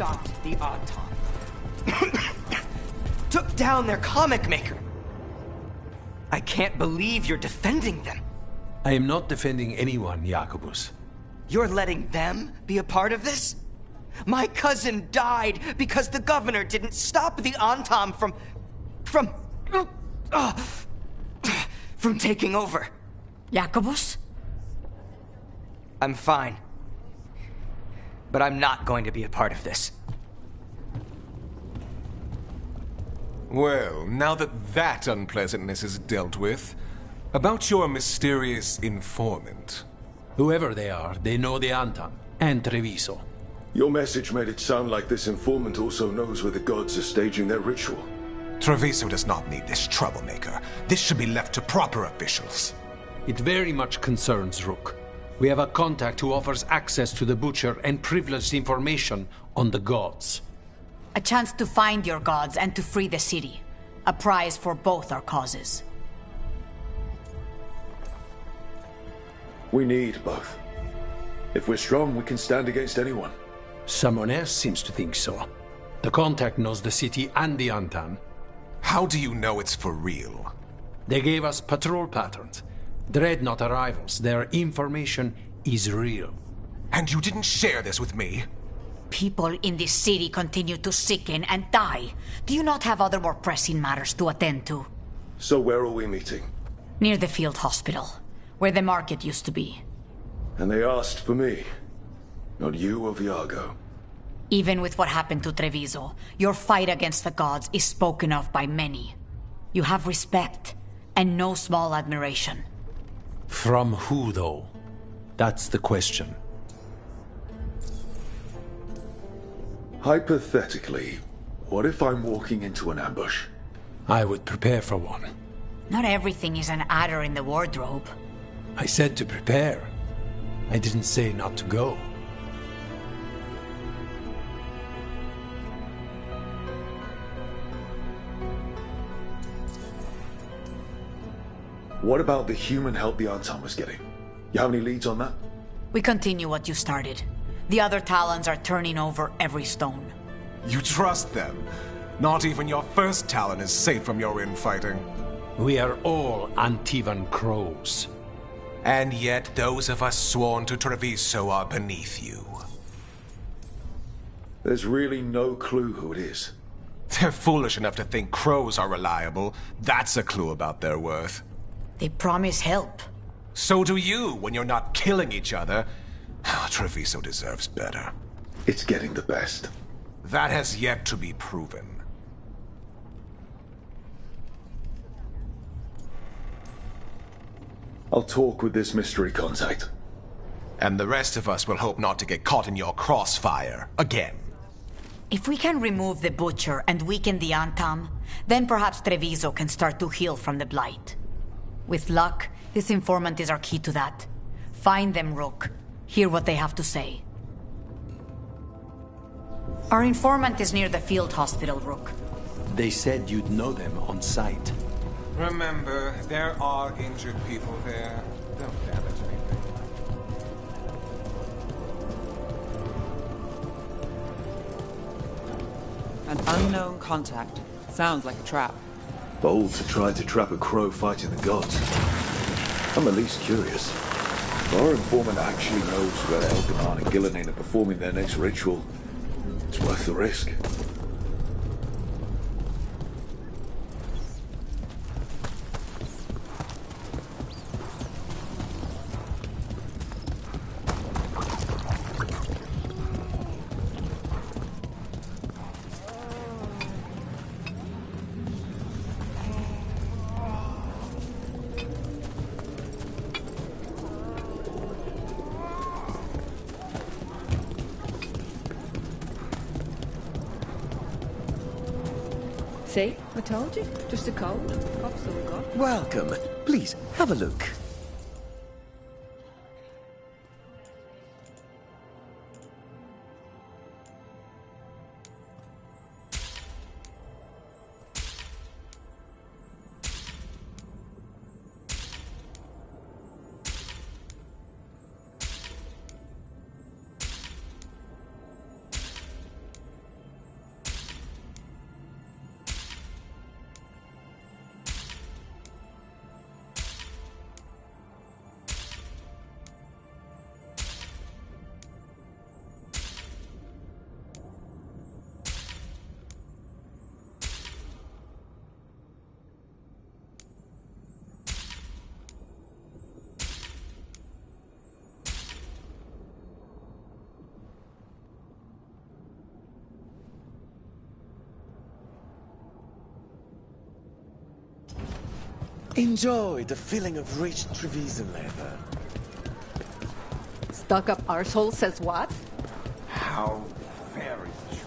stopped the Auton. Took down their comic maker. I can't believe you're defending them. I am not defending anyone, Jacobus. You're letting them be a part of this? My cousin died because the governor didn't stop the Auton from taking over. Jacobus? I'm fine. But I'm not going to be a part of this. Well, now that unpleasantness is dealt with, about your mysterious informant. Whoever they are, they know the Anton and Treviso. Your message made it sound like this informant also knows where the gods are staging their ritual. Treviso does not need this troublemaker. This should be left to proper officials. It very much concerns Rook. We have a contact who offers access to the Butcher and privileged information on the gods. A chance to find your gods and to free the city. A prize for both our causes. We need both. If we're strong, we can stand against anyone. Someone else seems to think so. The contact knows the city and the Anton. How do you know it's for real? They gave us patrol patterns. Dreadnought arrivals. Their information is real. And you didn't share this with me? People in this city continue to sicken and die. Do you not have other more pressing matters to attend to? So where are we meeting? Near the field hospital, where the market used to be. And they asked for me. Not you or Viago. Even with what happened to Treviso, your fight against the gods is spoken of by many. You have respect, and no small admiration. From who, though? That's the question. Hypothetically, what if I'm walking into an ambush? I would prepare for one. Not everything is an adder in the wardrobe. I said to prepare. I didn't say not to go. What about the human help the Anton was getting? You have any leads on that? We continue what you started. The other Talons are turning over every stone. You trust them? Not even your first Talon is safe from your infighting. We are all Antivan crows. And yet those of us sworn to Treviso are beneath you. There's really no clue who it is. They're foolish enough to think crows are reliable. That's a clue about their worth. They promise help. So do you when you're not killing each other. Treviso deserves better. It's getting the best. That has yet to be proven. I'll talk with this mystery contact. And the rest of us will hope not to get caught in your crossfire again. If we can remove the Butcher and weaken the Antam, then perhaps Treviso can start to heal from the Blight. With luck, this informant is our key to that. Find them, Rook. Hear what they have to say. Our informant is near the field hospital, Rook. They said you'd know them on sight. Remember, there are injured people there. Don't damage anything. An unknown contact. Sounds like a trap. Bold to try to trap a crow fighting the gods. I'm at least curious. If our informant actually knows where Elganon and Gillenane are performing their next ritual, it's worth the risk. See? I told you. Just a cold. Cough's all gone. Welcome. Please, have a look. Enjoy the feeling of rich Treviso leather. Stuck-up arsehole says what? How very true.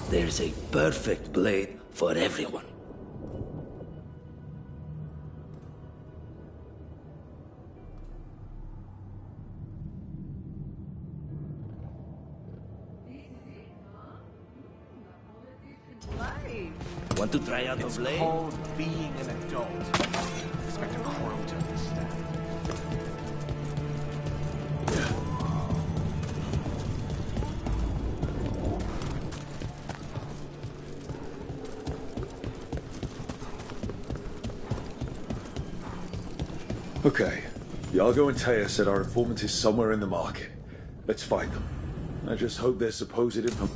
There's a perfect blade for everyone. Want to try out a blade? It's called being an adult. Expect a crow to understand. Okay. Iago and Taya said our informant is somewhere in the market. Let's find them. I just hope their supposed informant...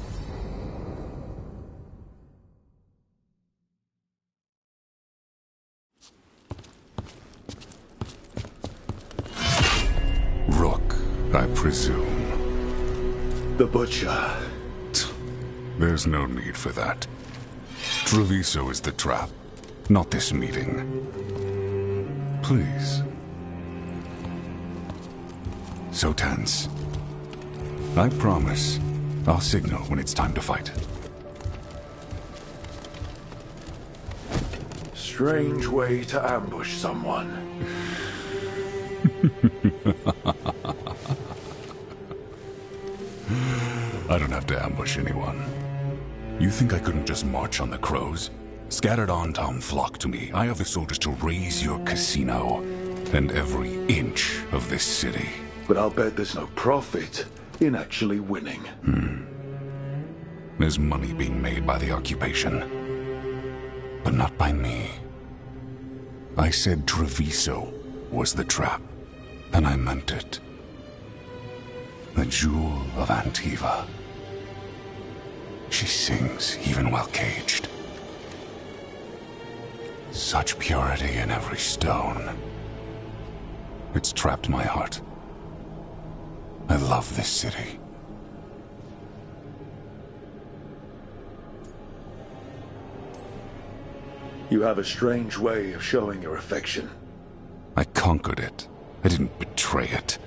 I presume. The Butcher. There's no need for that. Treviso is the trap, not this meeting. Please. So tense. I promise, I'll signal when it's time to fight. Strange way to ambush someone. I don't have to ambush anyone. You think I couldn't just march on the crows? Scattered on town flock to me. I have the soldiers to raise your casino and every inch of this city. But I'll bet there's no profit in actually winning. There's money being made by the occupation, but not by me. I said Treviso was the trap, and I meant it. The jewel of Antiva. She sings even while caged. Such purity in every stone. It's trapped my heart. I love this city. You have a strange way of showing your affection. I conquered it. I didn't betray it.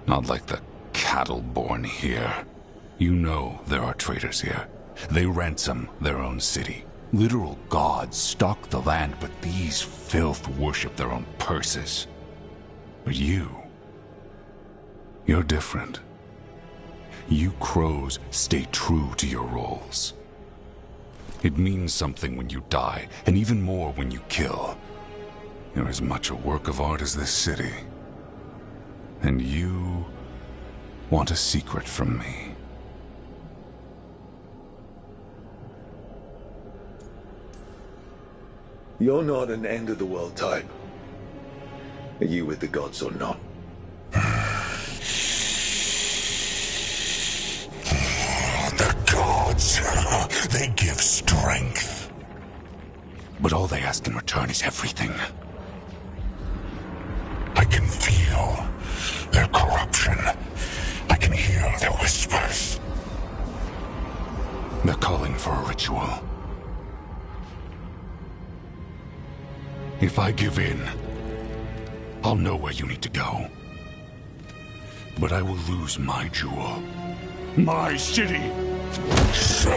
Not like the cattle born here. You know there are traitors here. They ransom their own city. Literal gods stalk the land, but these filth worship their own purses. But you're different. You crows stay true to your roles. It means something when you die, and even more when you kill. You're as much a work of art as this city. And you want a secret from me. You're not an end-of-the-world type. Are you with the gods or not? The gods, they give strength. But all they ask in return is everything. I can feel their corruption. I can hear their whispers. They're calling for a ritual. If I give in, I'll know where you need to go. But I will lose my jewel. My city! So...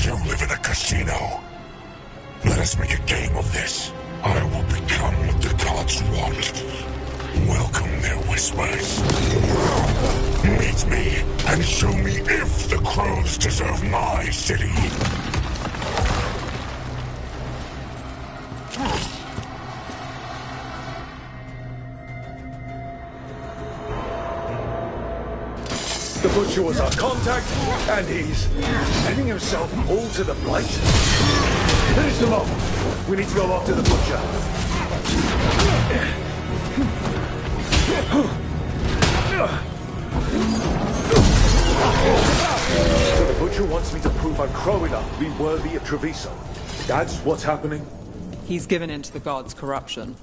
you live in a casino. Let us make a game of this. I will become what the gods want. Welcome their whispers. Meet me and show me if the crows deserve my city. The Butcher was our contact, and he's letting himself all to the Blight. Finish them off. We need to go after the Butcher. So the Butcher wants me to prove I'm crow enough to be worthy of Treviso. That's what's happening? He's given in to the gods' corruption.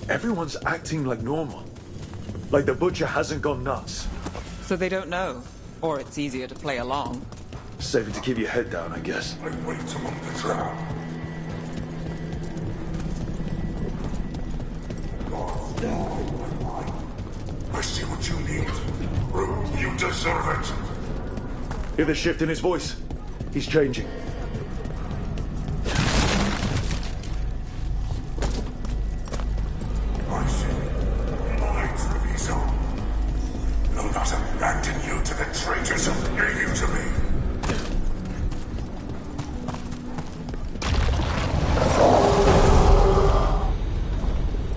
Everyone's acting like normal. Like the Butcher hasn't gone nuts. So they don't know. Or it's easier to play along. Safer to keep your head down, I guess. I wait among the drowned. I see what you need. You deserve it. Hear the shift in his voice? He's changing. I see. My Treviso. Will not abandon you to the traitors who gave you to me.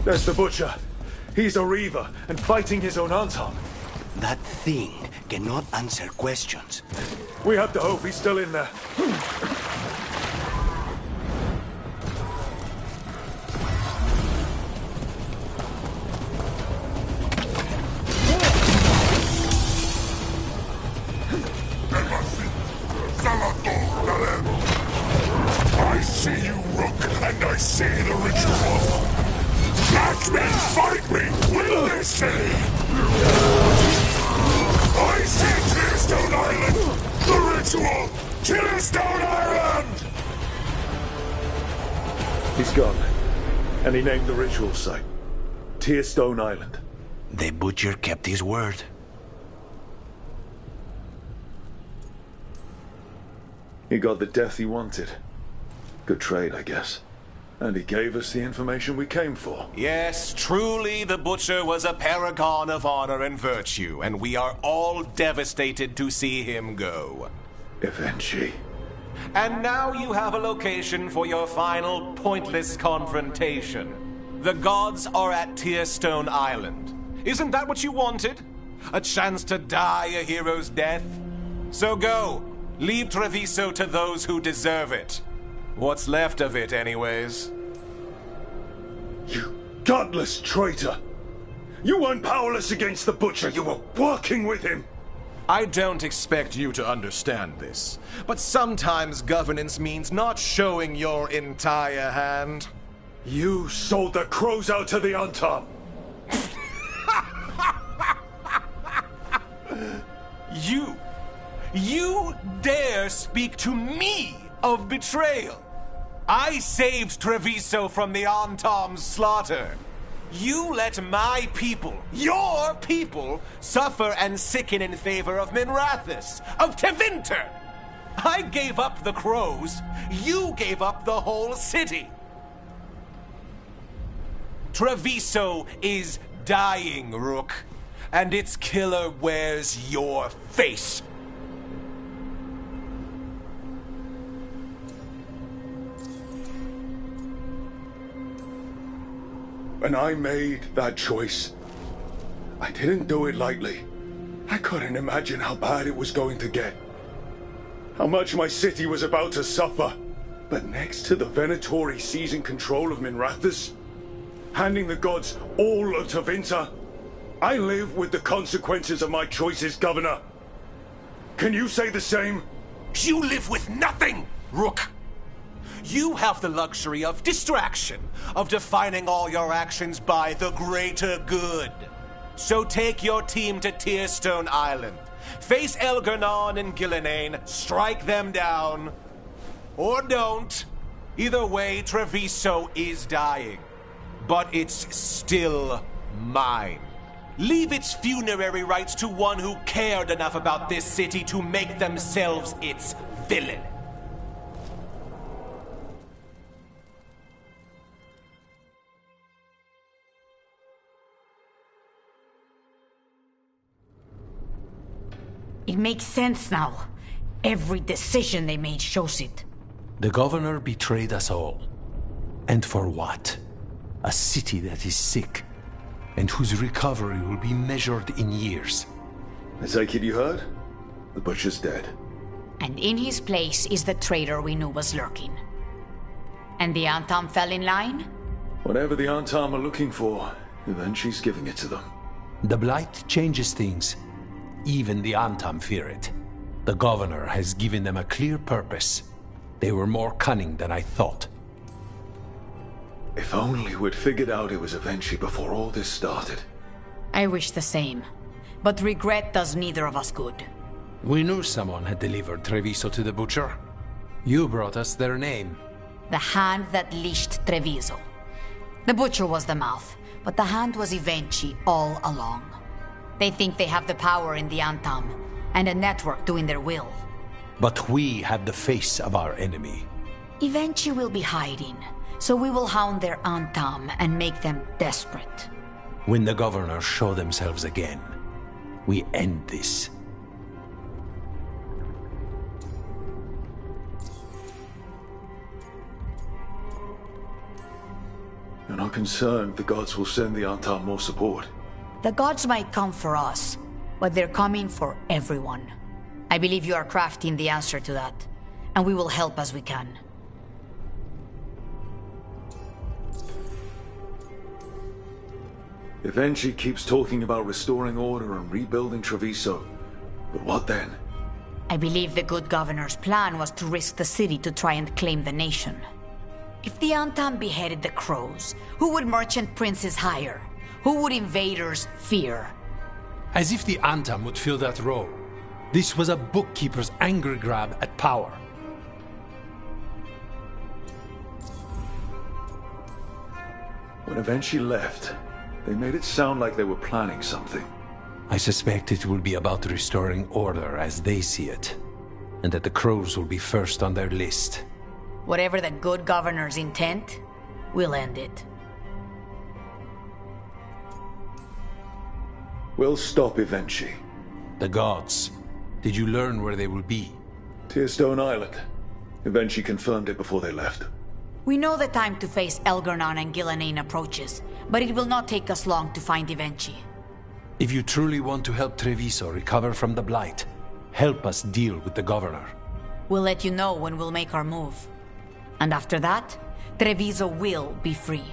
There's the Butcher. He's a Reaver and fighting his own Anton. That thing cannot answer questions. We have to hope he's still in there. I see you, Rook, and I see the ritual. Black men fight me! Will they say? I see Tearstone Island! The ritual! Tearstone Island! He's gone. And he named the ritual site. Tearstone Island. The Butcher kept his word. He got the death he wanted. Good trade, I guess. And he gave us the information we came for. Yes, truly the Butcher was a paragon of honor and virtue, and we are all devastated to see him go. Eventually. And now you have a location for your final pointless confrontation. The gods are at Tearstone Island. Isn't that what you wanted? A chance to die a hero's death? So go. Leave Treviso to those who deserve it. What's left of it, anyways. You godless traitor! You weren't powerless against the Butcher, you were working with him! I don't expect you to understand this, but sometimes governance means not showing your entire hand. You sold the crows out to the Antam! You dare speak to me of betrayal? I saved Treviso from the Antam's slaughter. You let my people, your people, suffer and sicken in favor of Minrathous, of Tevinter. I gave up the crows. You gave up the whole city. Treviso is dying, Rook, and its killer wears your face. When I made that choice, I didn't do it lightly. I couldn't imagine how bad it was going to get. How much my city was about to suffer. But next to the Venatori seizing control of Minrathous, handing the gods all of Tevinter, I live with the consequences of my choices, Governor. Can you say the same? You live with nothing, Rook. You have the luxury of distraction, of defining all your actions by the greater good. So take your team to Tearstone Island. Face Elgernon and Gillenane, strike them down. Or don't. Either way, Treviso is dying. But it's still mine. Leave its funerary rites to one who cared enough about this city to make themselves its villain. It makes sense now. Every decision they made shows it. The governor betrayed us all. And for what? A city that is sick, and whose recovery will be measured in years. I take it you heard? The Butcher's dead. And in his place is the traitor we knew was lurking. And the Antam fell in line? Whatever the Antam are looking for, Eventually's giving it to them. The Blight changes things. Even the Antam fear it. The governor has given them a clear purpose. They were more cunning than I thought. If only we'd figured out it was Eventually before all this started. I wish the same. but regret does neither of us good. We knew someone had delivered Treviso to the Butcher. You brought us their name. The hand that leashed Treviso. The Butcher was the mouth, but the hand was Evenchi all along. They think they have the power in the Antam, and a network doing their will. But we have the face of our enemy. Evenchi will be hiding, so we will hound their Antam and make them desperate. When the governors show themselves again, we end this. You're not concerned the gods will send the Antam more support? The gods might come for us, but they're coming for everyone. I believe you are crafting the answer to that, and we will help as we can. Evenchi keeps talking about restoring order and rebuilding Treviso. But what then? I believe the good governor's plan was to risk the city to try and claim the nation. If the Antam beheaded the crows, who would merchant princes hire? Who would invaders fear? As if the Antam would fill that role. This was a bookkeeper's angry grab at power. When Evenchi left, they made it sound like they were planning something. I suspect it will be about restoring order as they see it, and that the crows will be first on their list. Whatever the good governor's intent, we'll end it. We'll stop Evenchi. The gods. Did you learn where they will be? Tearstone Island. Evenchi confirmed it before they left. We know the time to face Elgar'nan and Gillenane approaches, but it will not take us long to find Evenchi. If you truly want to help Treviso recover from the Blight, help us deal with the governor. We'll let you know when we'll make our move. And after that, Treviso will be free.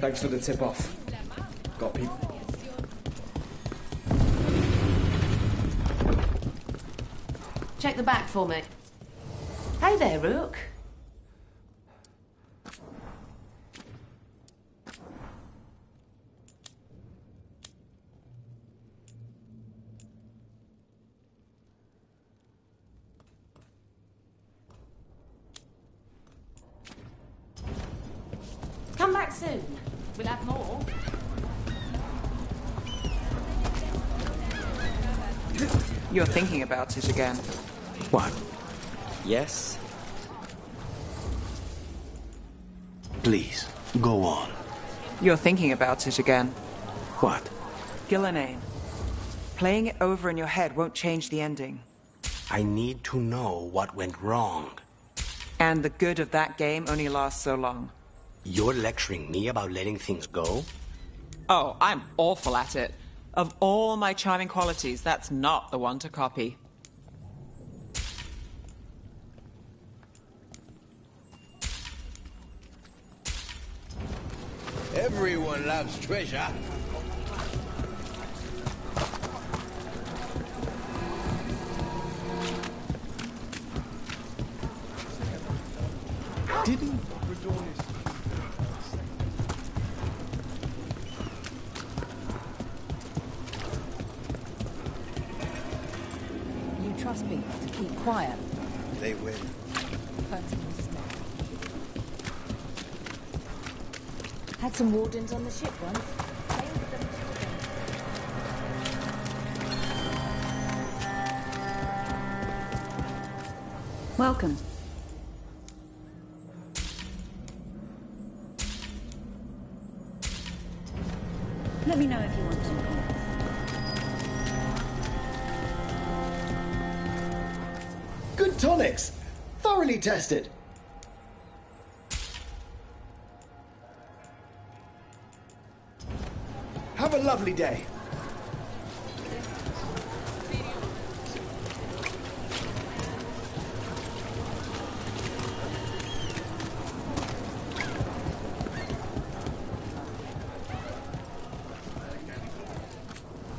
Thanks for the tip-off. Got people... Check the back for me. Hey there, Rook. Come back soon. We'll have more. You're thinking about it again. What? Yes? Please, go on. You're thinking about it again. What? Gillenane. Playing it over in your head won't change the ending. I need to know what went wrong. And the good of that game only lasts so long. You're lecturing me about letting things go? Oh, I'm awful at it. Of all my charming qualities, that's not the one to copy. Everyone loves treasure. Didn't... You trust people to keep quiet? They will. Had some wardens on the ship once. Welcome. Let me know if you want to. Good tonics! Thoroughly tested! Have a lovely day.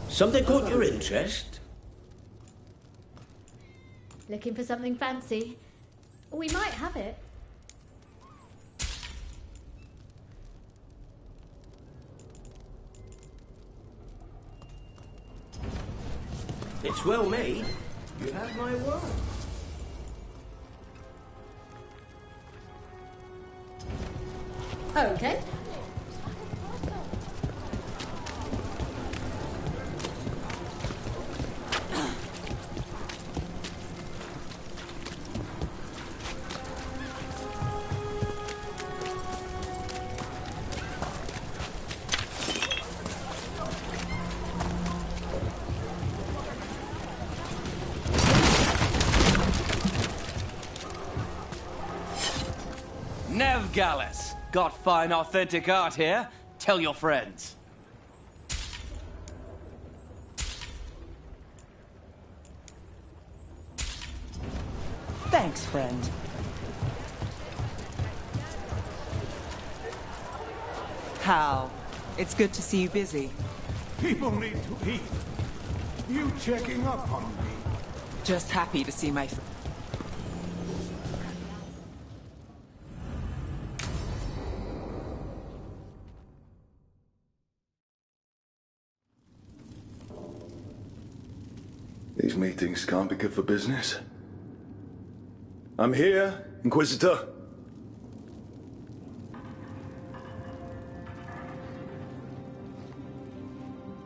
Something caught your interest? Looking for something fancy? We might have it. It's well made. You have my word. Okay. Gallus, got fine authentic art here. Tell your friends. Thanks, friend. Hal, it's good to see you busy. People need to eat. You checking up on me? Just happy to see my... These meetings can't be good for business. I'm here, Inquisitor.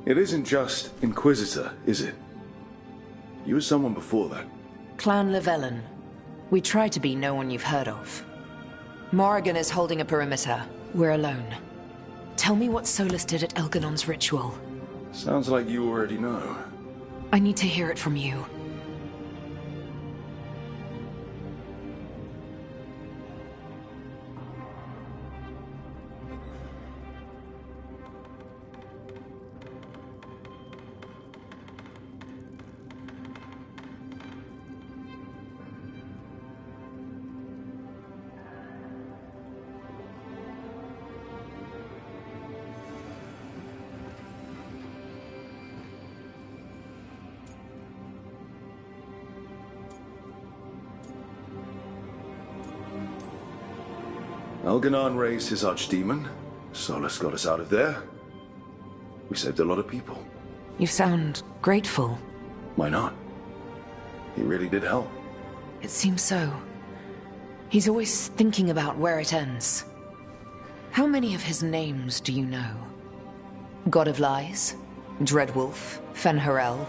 It isn't just Inquisitor, is it? You were someone before that. Clan Llewellyn. We try to be no one you've heard of. Morrigan is holding a perimeter. We're alone. Tell me what Solus did at Elganon's ritual. Sounds like you already know. I need to hear it from you. Elganon raised his archdemon. Solus got us out of there. We saved a lot of people. You sound grateful. Why not? He really did help. It seems so. He's always thinking about where it ends. How many of his names do you know? God of Lies, Dreadwolf, Fen'Harel.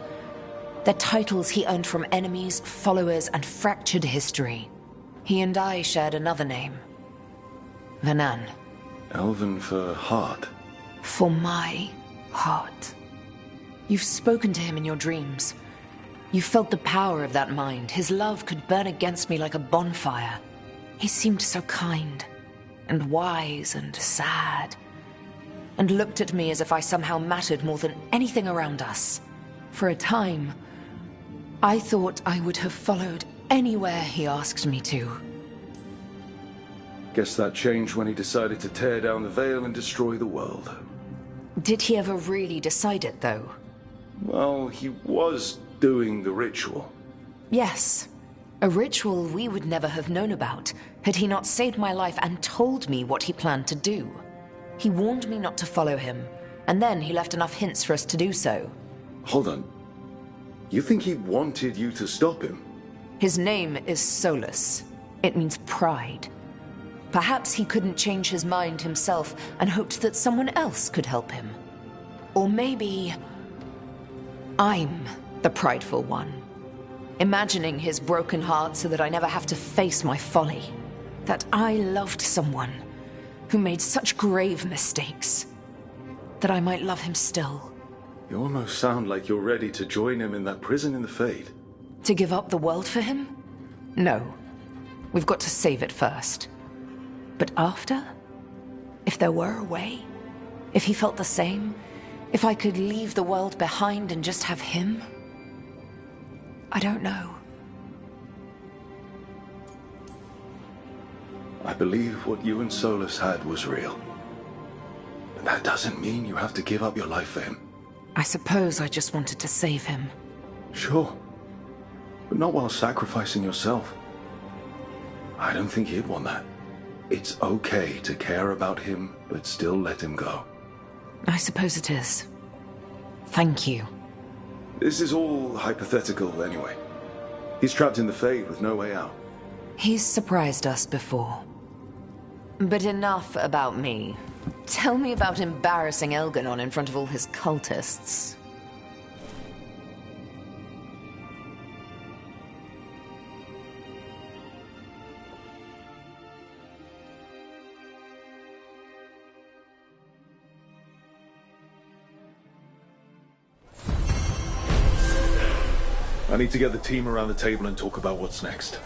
They're titles he earned from enemies, followers, and fractured history. He and I shared another name. Vanan. Elven for heart. For my heart. You've spoken to him in your dreams. You felt the power of that mind. His love could burn against me like a bonfire. He seemed so kind, and wise, and sad, and looked at me as if I somehow mattered more than anything around us. For a time, I thought I would have followed anywhere he asked me to. Guess that changed when he decided to tear down the veil and destroy the world. Did he ever really decide it, though? Well, he was doing the ritual. Yes. A ritual we would never have known about, had he not saved my life and told me what he planned to do. He warned me not to follow him, and then he left enough hints for us to do so. Hold on. You think he wanted you to stop him? His name is Solus. It means pride. Perhaps he couldn't change his mind himself and hoped that someone else could help him. Or maybe I'm the prideful one, imagining his broken heart so that I never have to face my folly. That I loved someone who made such grave mistakes, that I might love him still. You almost sound like you're ready to join him in that prison in the Fade. To give up the world for him? No. We've got to save it first. But after? If there were a way? If he felt the same? If I could leave the world behind and just have him? I don't know. I believe what you and Solus had was real. But that doesn't mean you have to give up your life for him. I suppose I just wanted to save him. Sure. But not while sacrificing yourself. I don't think he'd want that. It's okay to care about him, but still let him go. I suppose it is. Thank you. This is all hypothetical anyway. He's trapped in the Fade with no way out. He's surprised us before. But enough about me. Tell me about embarrassing Elganon in front of all his cultists. I need to get the team around the table and talk about what's next.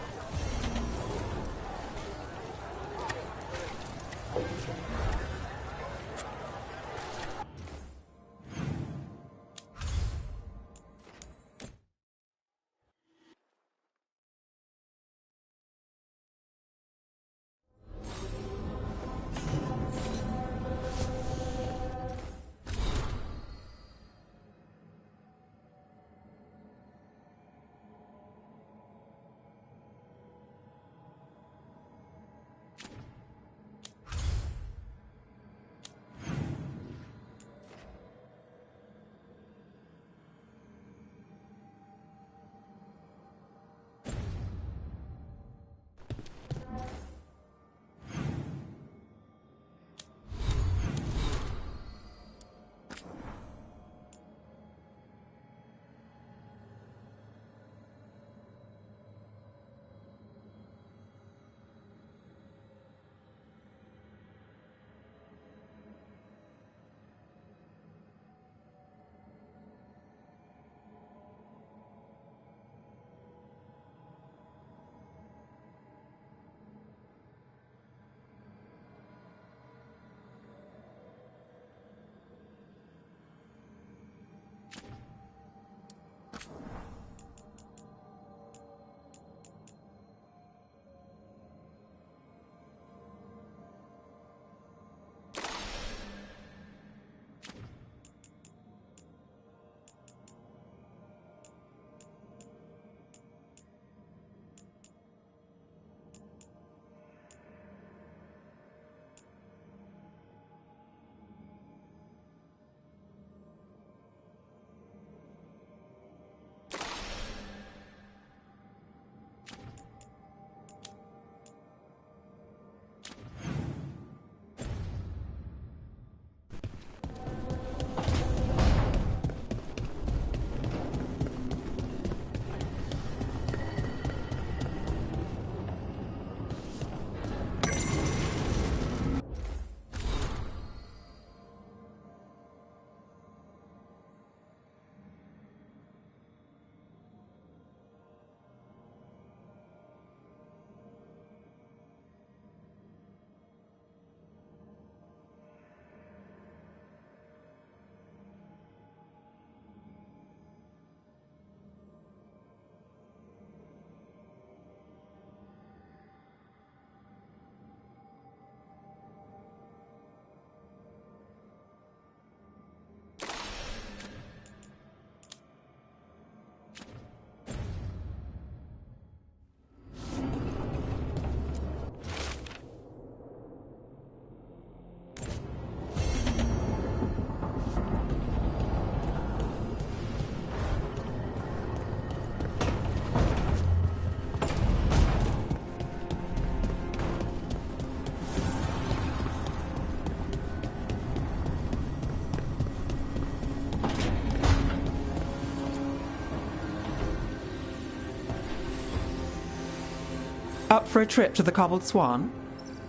Up for a trip to the Cobbled Swan?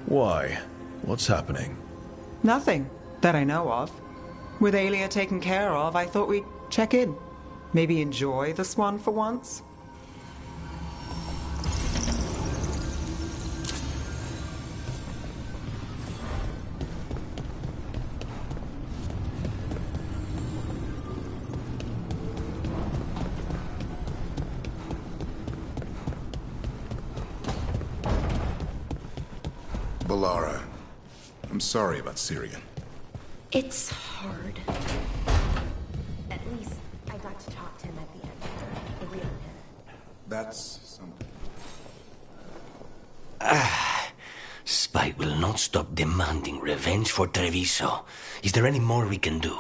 Why? What's happening? Nothing that I know of. With Aelia taken care of, I thought we'd check in. Maybe enjoy the Swan for once? Balara, I'm sorry about Syrian. It's hard. At least I got to talk to him at the end. The real him. That's something. Spite will not stop demanding revenge for Treviso. Is there any more we can do?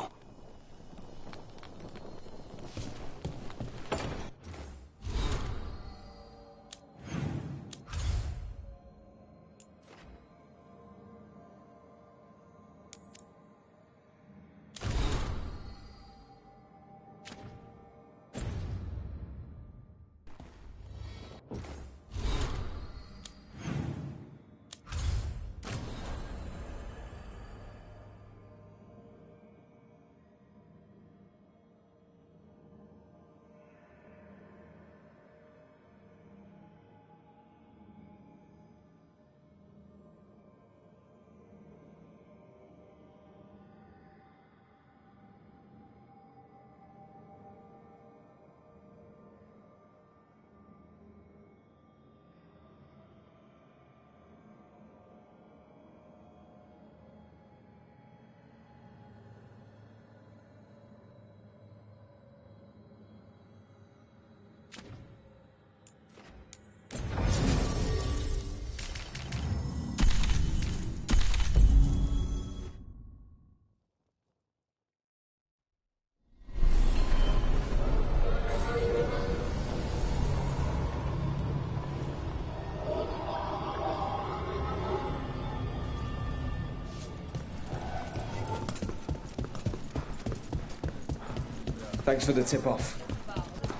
Thanks for the tip-off.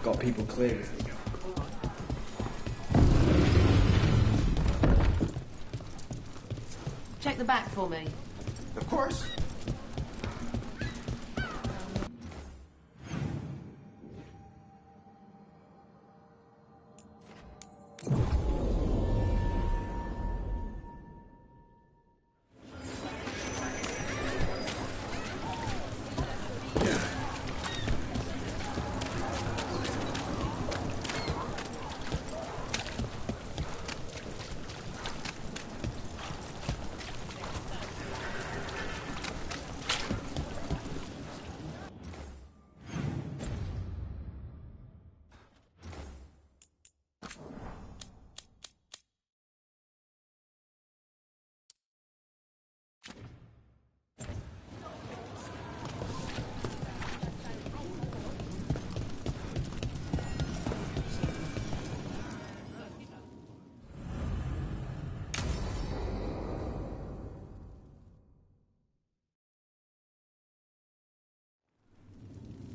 Got people clear. Check the back for me. Of course.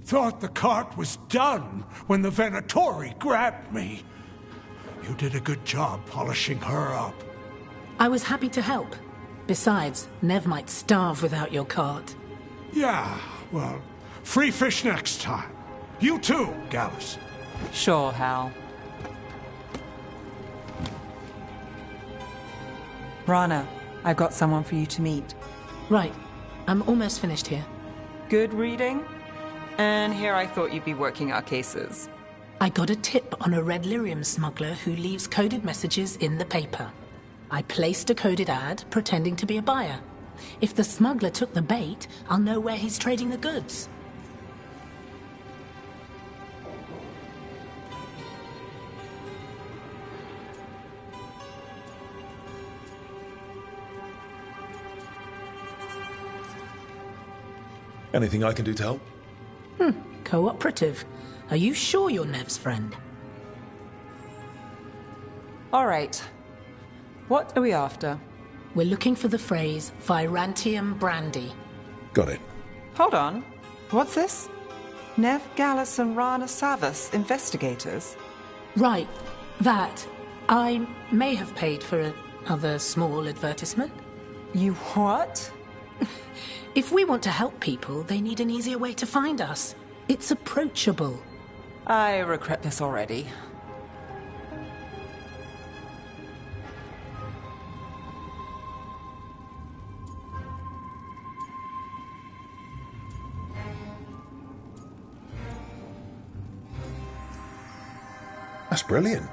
Thought the cart was done when the Venatori grabbed me. You did a good job polishing her up. I was happy to help. Besides, Nev might starve without your cart. Yeah, well, free fish next time. You too, Gallus. Sure, Hal. Rana, I've got someone for you to meet. Right. I'm almost finished here. Good reading? And here I thought you'd be working our cases. I got a tip on a red lyrium smuggler who leaves coded messages in the paper. I placed a coded ad, pretending to be a buyer. If the smuggler took the bait, I'll know where he's trading the goods. Anything I can do to help? Cooperative. Are you sure you're Nev's friend? All right. What are we after? We're looking for the phrase Virantium Brandy. Got it. Hold on. What's this? Nev, Gallus, and Rana Savas, investigators? Right. That. I may have paid for another small advertisement. You what? If we want to help people, they need an easier way to find us. It's approachable. I regret this already. That's brilliant.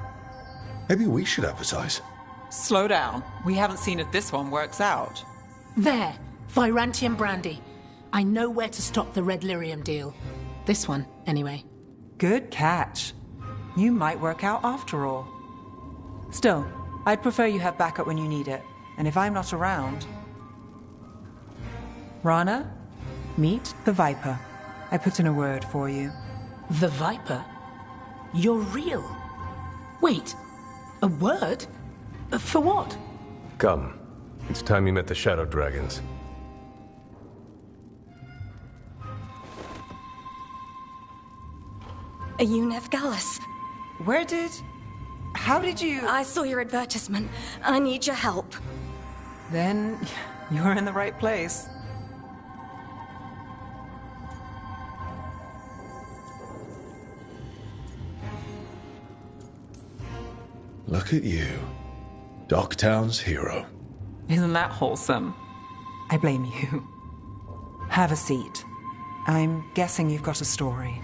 Maybe we should advertise. Slow down. We haven't seen if this one works out. There, Virantium brandy. I know where to stop the red lyrium deal. This one, anyway. Good catch. You might work out after all. Still, I'd prefer you have backup when you need it. And if I'm not around... Rana, meet the Viper. I put in a word for you. The Viper? You're real? Wait, a word? For what? Come. It's time you met the Shadow Dragons. Yunev Gallus. How did you... I saw your advertisement. I need your help. Then you're in the right place. Look at you. Docktown's hero. Isn't that wholesome? I blame you. Have a seat. I'm guessing you've got a story.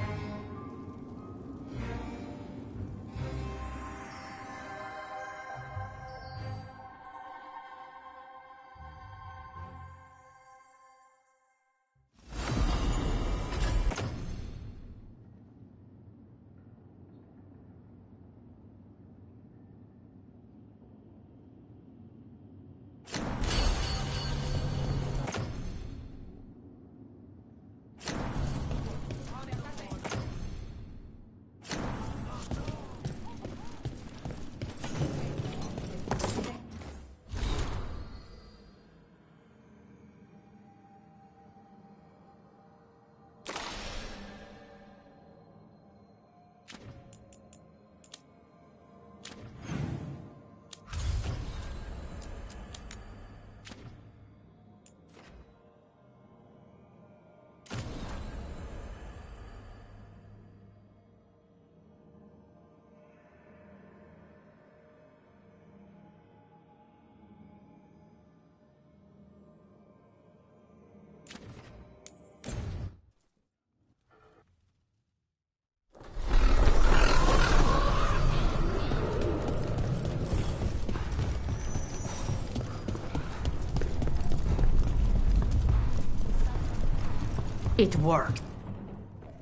It worked.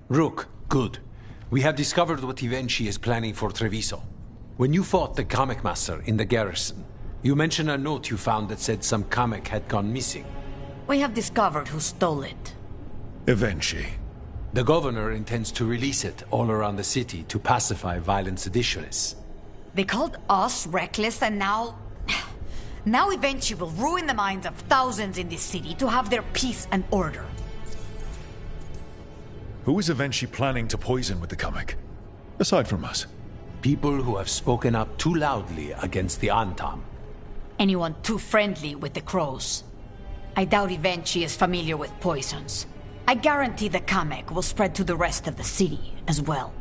Rook, good. We have discovered what Ivenchi is planning for Treviso. When you fought the comic master in the garrison, you mentioned a note you found that said some comic had gone missing. We have discovered who stole it. Ivenchi. The governor intends to release it all around the city to pacify violent seditionists. They called us reckless and now... Now Ivenchi will ruin the minds of thousands in this city to have their peace and order. Who is Ivenchi planning to poison with the comic? Aside from us. People who have spoken up too loudly against the Antam. Anyone too friendly with the crows. I doubt Ivenchi is familiar with poisons. I guarantee the comic will spread to the rest of the city as well.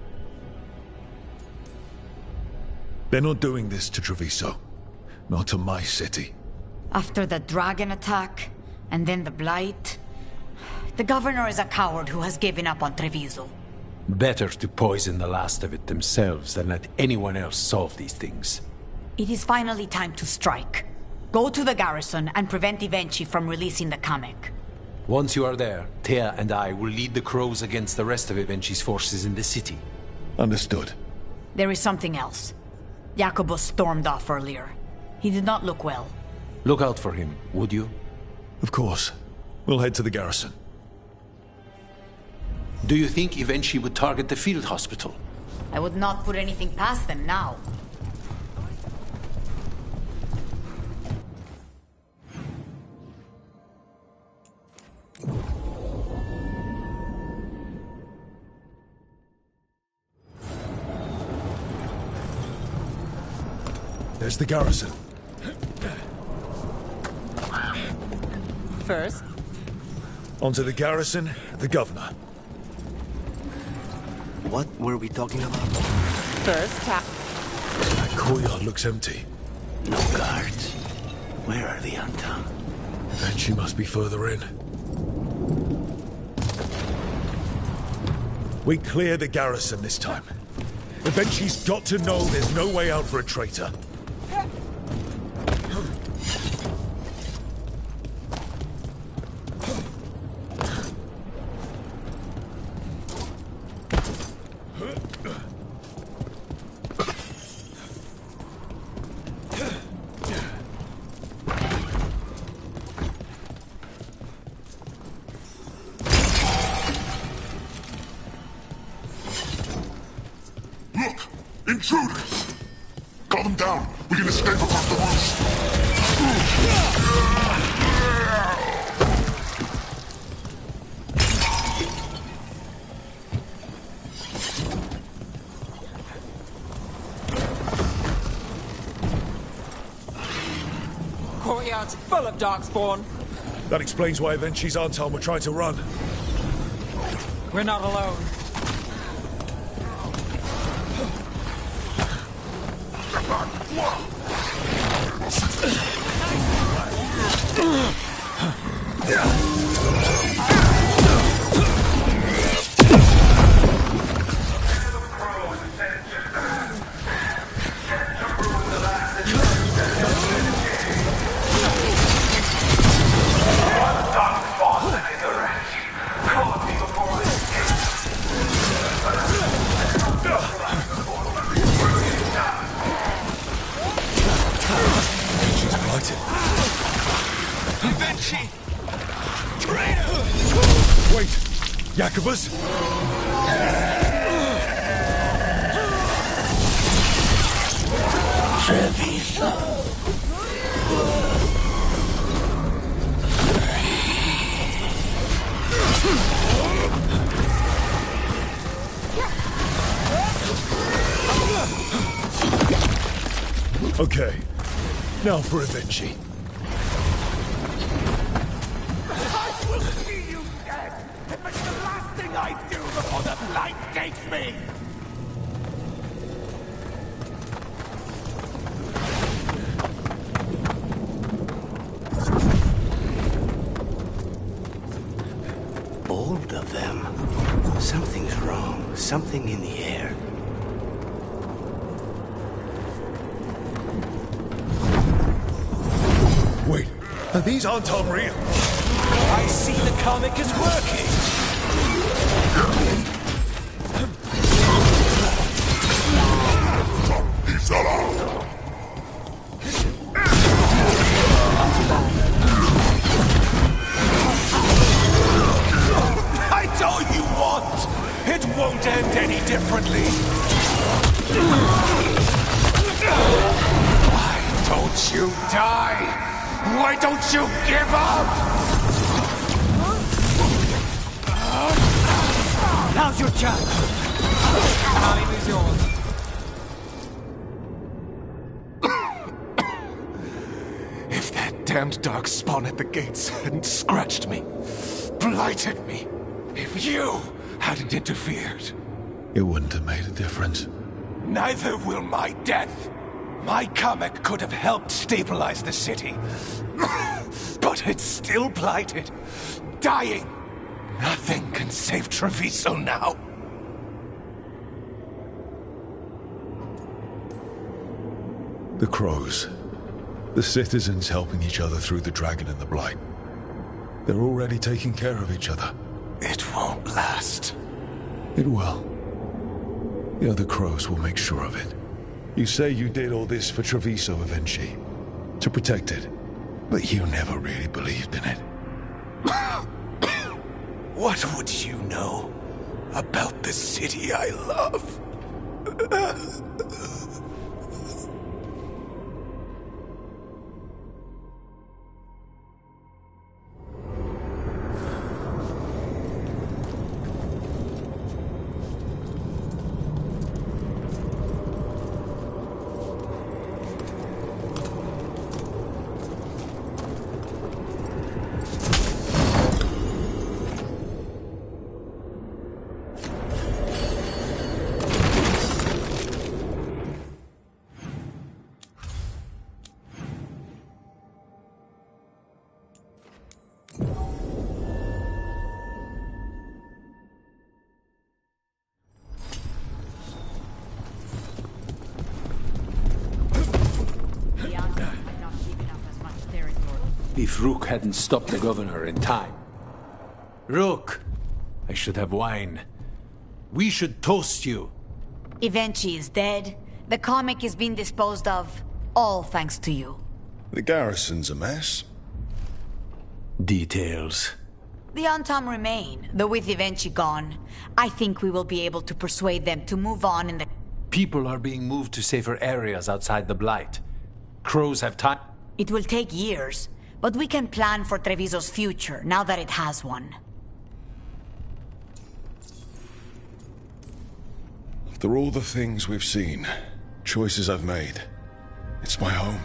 They're not doing this to Treviso. Not to my city. After the dragon attack, and then the blight... The governor is a coward who has given up on Treviso. Better to poison the last of it themselves than let anyone else solve these things. It is finally time to strike. Go to the garrison and prevent Ivenchi from releasing the comic. Once you are there, Thea and I will lead the crows against the rest of Ivenchi's forces in the city. Understood. There is something else. Jacobus stormed off earlier. He did not look well. Look out for him, would you? Of course. We'll head to the garrison. Do you think Ivenchi would target the field hospital? I would not put anything past them now. There's the garrison. First? Onto the garrison, the governor. What were we talking about? First, tap. That courtyard looks empty. No guards. Where are the Antam? Then she must be further in. We clear the garrison this time. Eventually's got to know there's no way out for a traitor. Intruders! Call them down. We can escape across the roofs. Courtyard's full of darkspawn. That explains why Eventually's Antal were trying to run. We're not alone. Wait! Jacobus? Okay. Now for Eventually. I will see you dead! If it's the last thing I do before the blight takes me! All of them. Something's wrong. Something in the air. Wait, are these Antam real? I see the comic is working. He's not out. I told you what! It won't end any differently. Why don't you die? Why don't you give up? Now's your chance. Time is yours. If that damned dark spawn at the gates hadn't scratched me, blighted me, if you hadn't interfered, It wouldn't have made a difference. neither will my death. My comic could have helped stabilize the city. But it's still blighted, dying. Nothing can save Treviso now. The crows. The citizens helping each other through the dragon and the blight. They're already taking care of each other. It won't last. It will. The other crows will make sure of it. You say you did all this for Treviso eventually, to protect it, but you never really believed in it. What would you know about the city I love? If Rook hadn't stopped the governor in time. Rook! I should have wine. We should toast you. Evenchi is dead. The comic is being disposed of. All thanks to you. The garrison's a mess. Details. The Antam remain, though with Evenchi gone. I think we will be able to persuade them to move on in the... People are being moved to safer areas outside the Blight. Crows have time. It will take years, but we can plan for Treviso's future now that it has one. After all the things we've seen, choices I've made, it's my home.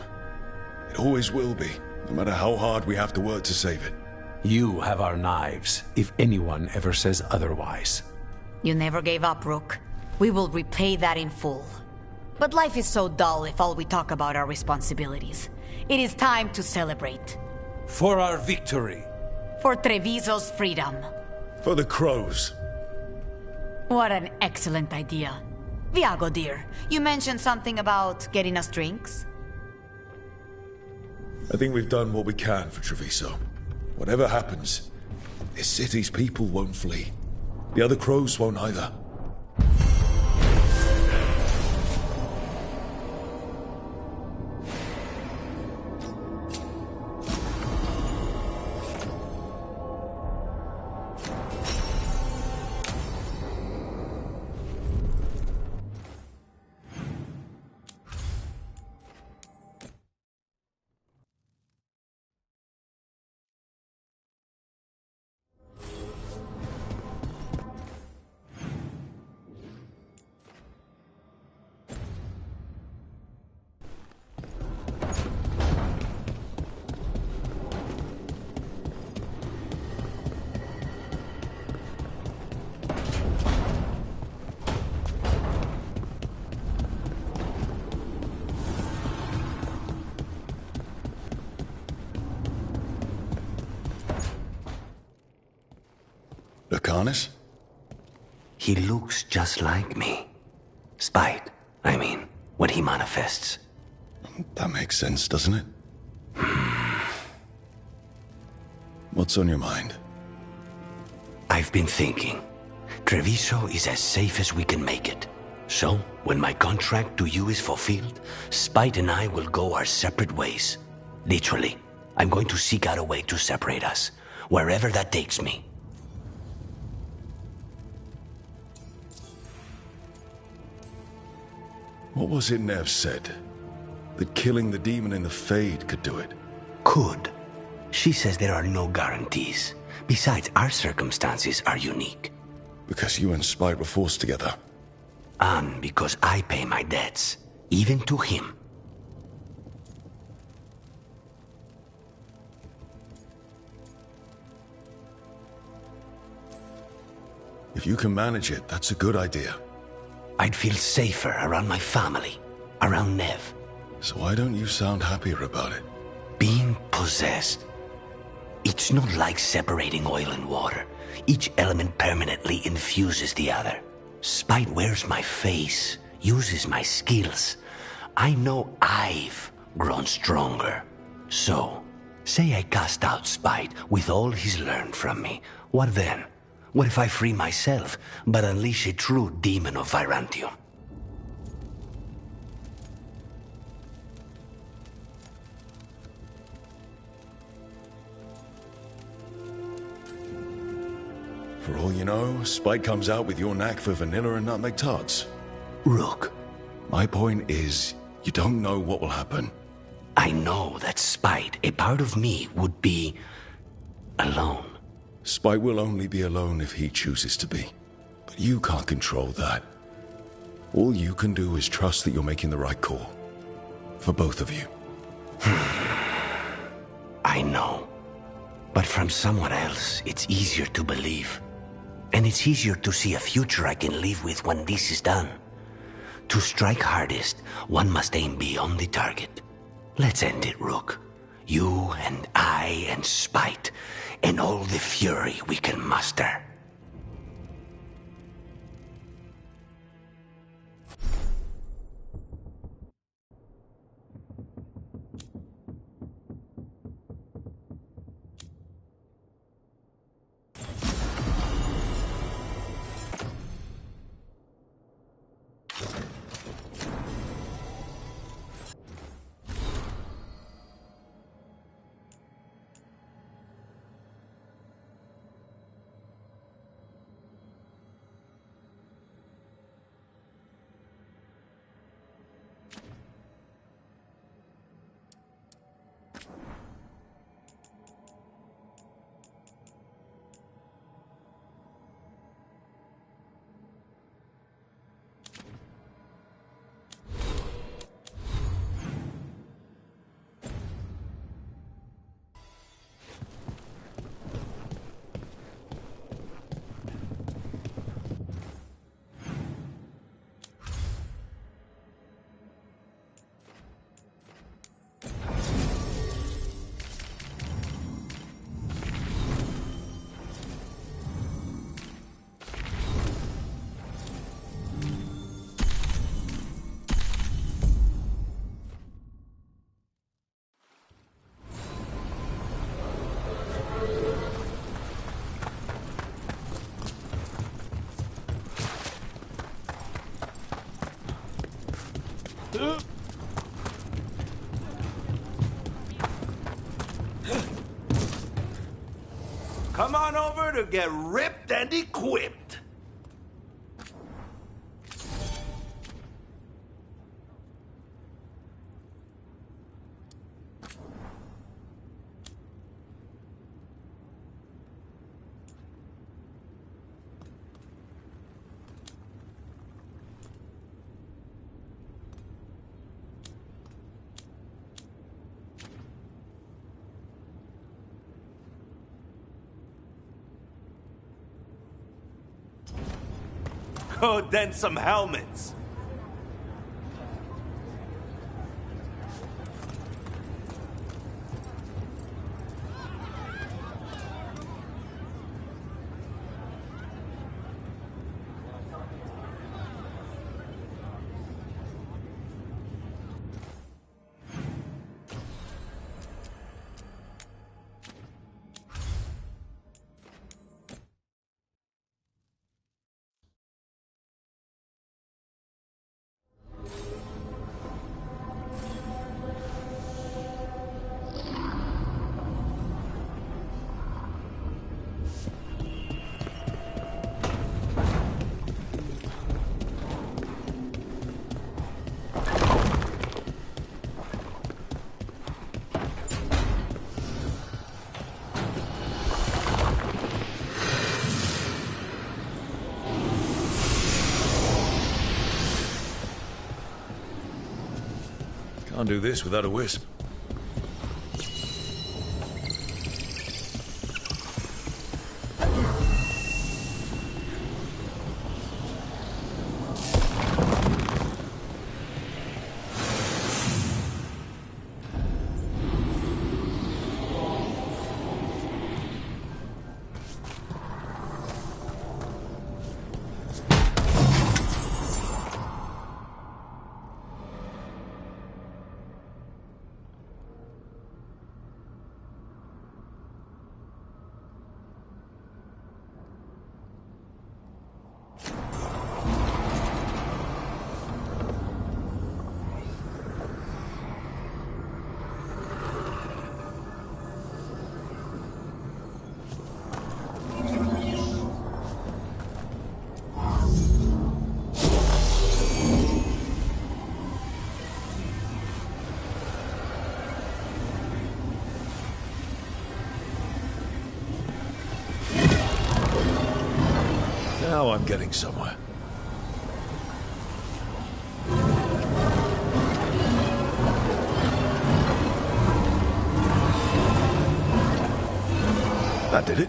It always will be, no matter how hard we have to work to save it. You have our knives, if anyone ever says otherwise. You never gave up, Rook. We will repay that in full. But life is so dull if all we talk about are responsibilities. It is time to celebrate. For our victory. For Treviso's freedom. For the crows. What an excellent idea. Viago, dear, you mentioned something about getting us drinks? I think we've done what we can for Treviso. Whatever happens, this city's people won't flee. The other crows won't either. Lucanus? He looks just like me. Spite, I mean, when he manifests. That makes sense, doesn't it? What's on your mind? I've been thinking. Treviso is as safe as we can make it. So, when my contract to you is fulfilled, Spite and I will go our separate ways. Literally, I'm going to seek out a way to separate us, wherever that takes me. What was it Nev said? That killing the demon in the Fade could do it? Could. She says there are no guarantees. Besides, our circumstances are unique. Because you and Spite were forced together. And because I pay my debts, even to him. If you can manage it, that's a good idea. I'd feel safer around my family, around Nev. So why don't you sound happier about it? Being possessed. It's not like separating oil and water. Each element permanently infuses the other. Spite wears my face, uses my skills. I know I've grown stronger. So, say I cast out Spite with all he's learned from me. What then? What if I free myself, but unleash a true demon of Virantium? For all you know, Spite comes out with your knack for vanilla and nutmeg tarts. Rook. My point is, you don't know what will happen. I know that Spite, a part of me, would be alone. Spite will only be alone if he chooses to be. But you can't control that. All you can do is trust that you're making the right call. For both of you. I know. But from someone else, it's easier to believe. And it's easier to see a future I can live with when this is done. To strike hardest, one must aim beyond the target. Let's end it, Rook. You and I and Spite, and all the fury we can muster. Come on over to get ripped and equipped. Oh, then some helmets. Can't do this without a wisp. Now I'm getting somewhere. That did it.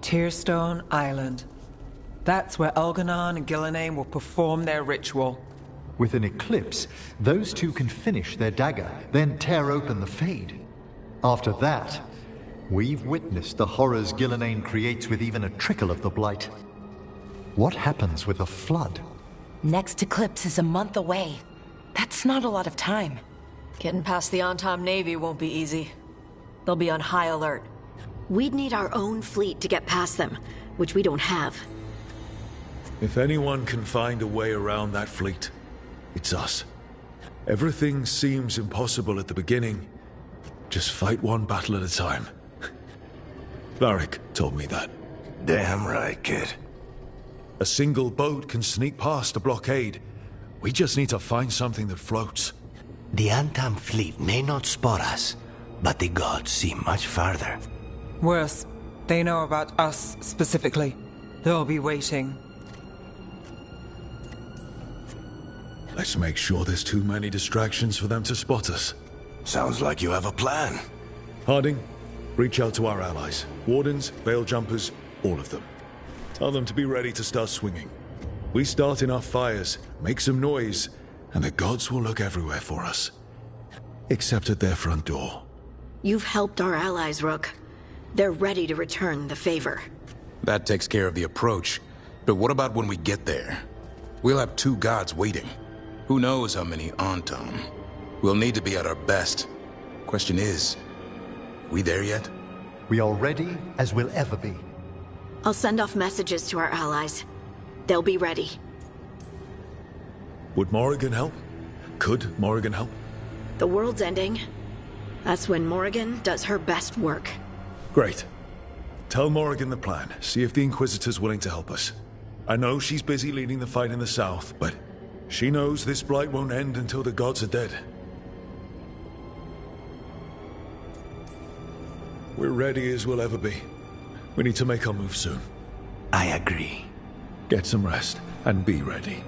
Tearstone Island. That's where Elganon and Gillenane will perform their ritual. With an eclipse, those two can finish their dagger, then tear open the Fade. After that, we've witnessed the horrors Gillenane creates with even a trickle of the Blight. What happens with a flood? Next eclipse is a month away. That's not a lot of time. Getting past the Antom Navy won't be easy. They'll be on high alert. We'd need our own fleet to get past them, which we don't have. If anyone can find a way around that fleet, it's us. Everything seems impossible at the beginning. Just fight one battle at a time. Varric told me that. Damn right, kid. A single boat can sneak past a blockade. We just need to find something that floats. The Antam fleet may not spot us, but the gods see much farther. Worse, they know about us specifically. They'll be waiting. Let's make sure there's too many distractions for them to spot us. Sounds like you have a plan. Harding, reach out to our allies. Wardens, Veil Jumpers, all of them. Tell them to be ready to start swinging. We start enough fires, make some noise, and the gods will look everywhere for us. Except at their front door. You've helped our allies, Rook. They're ready to return the favor. That takes care of the approach. But what about when we get there? We'll have two gods waiting. Who knows how many Antom? We'll need to be at our best. Question is, we there yet? We are ready as we'll ever be. I'll send off messages to our allies. They'll be ready. Would Morrigan help? Could Morrigan help? The world's ending. That's when Morrigan does her best work. Great. Tell Morrigan the plan. See if the Inquisitor's willing to help us. I know she's busy leading the fight in the south, but she knows this blight won't end until the gods are dead. We're ready as we'll ever be. We need to make our move soon. I agree. Get some rest, and be ready.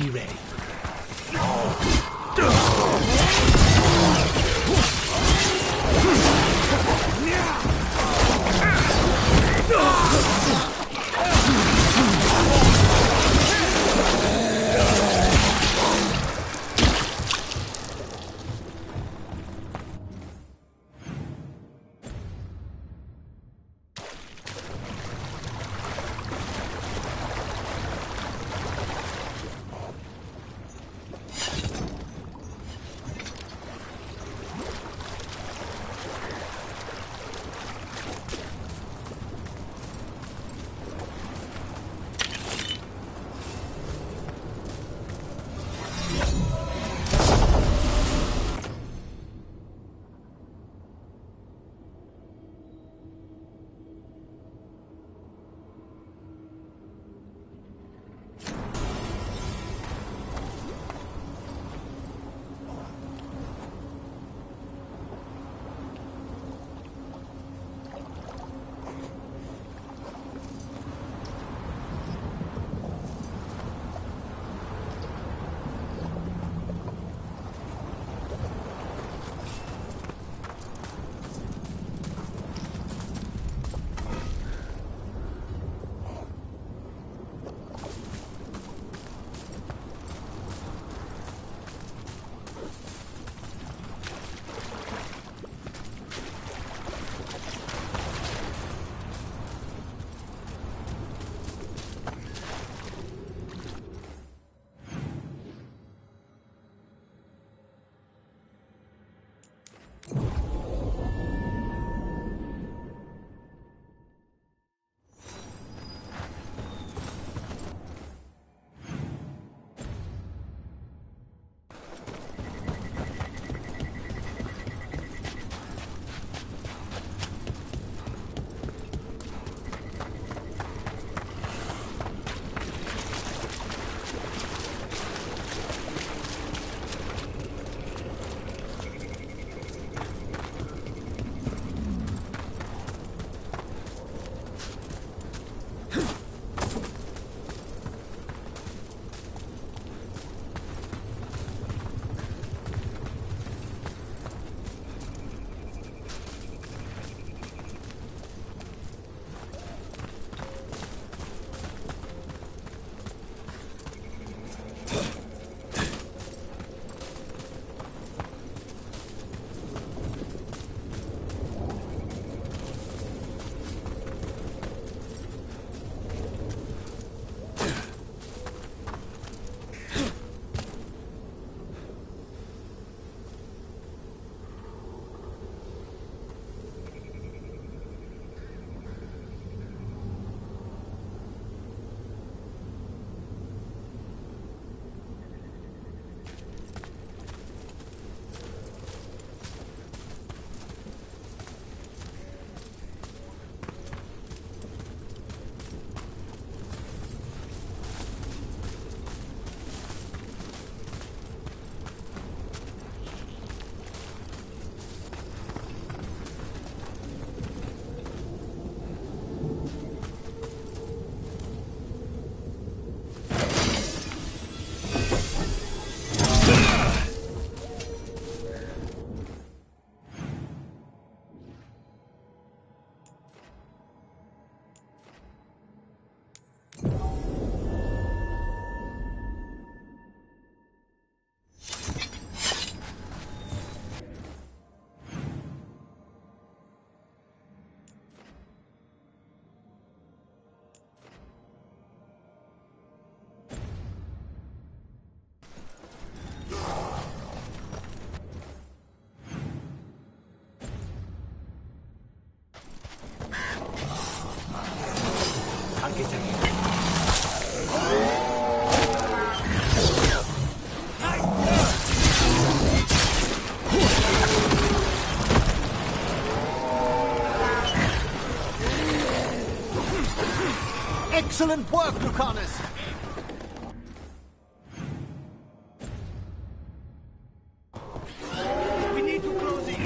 Be ready. Excellent work, Lucanus! We need to close it.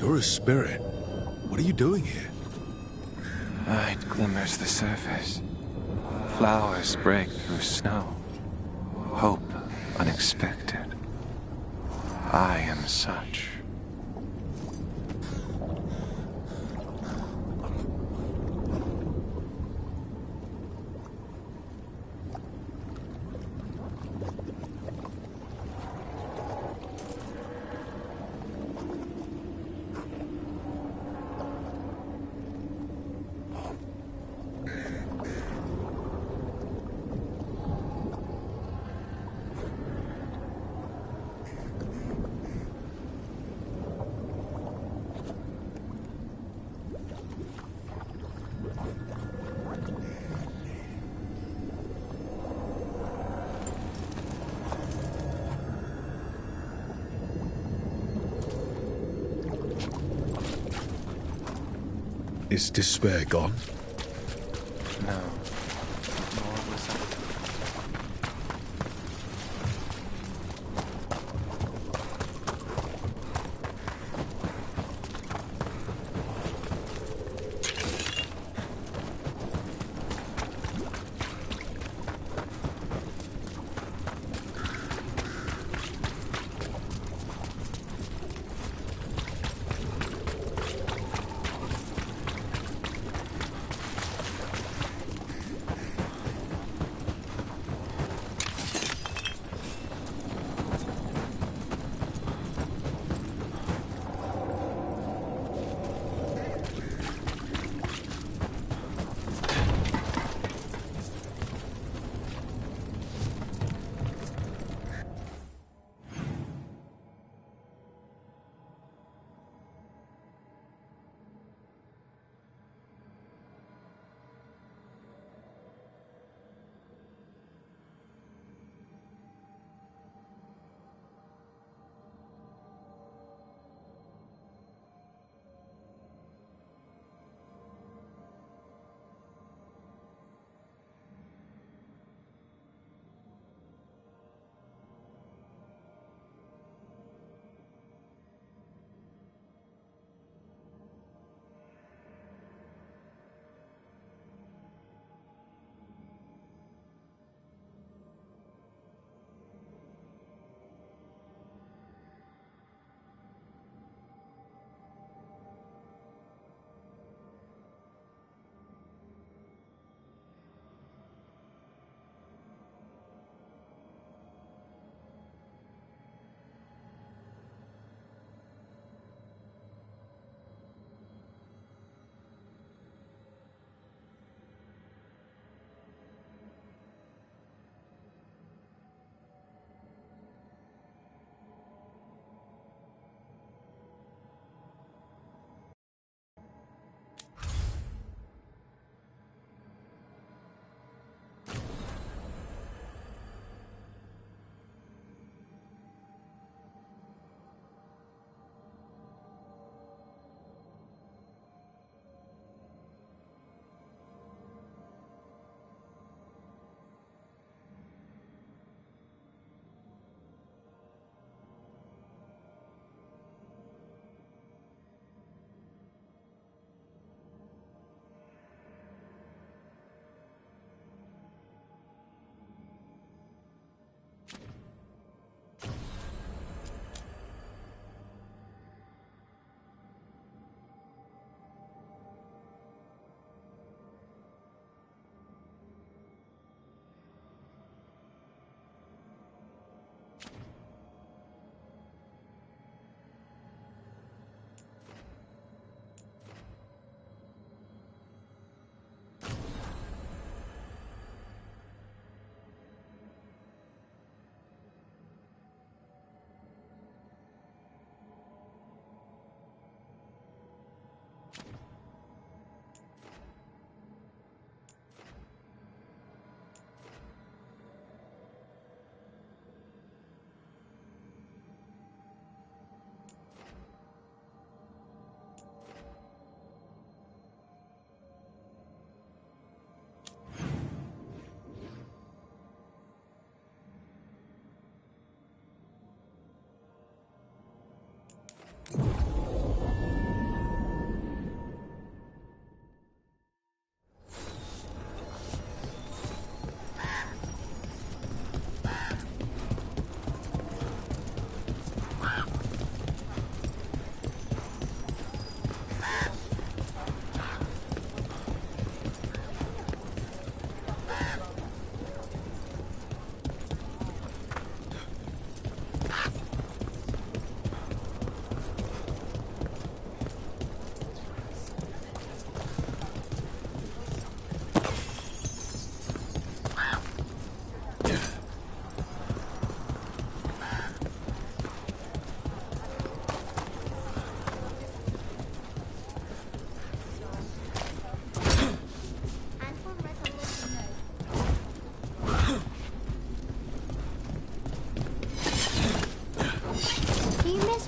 You're a spirit. What are you doing here? Light glimmers the surface. Flowers break through snow. Hope unexpected. I am such. Is despair gone? No. Nor was I.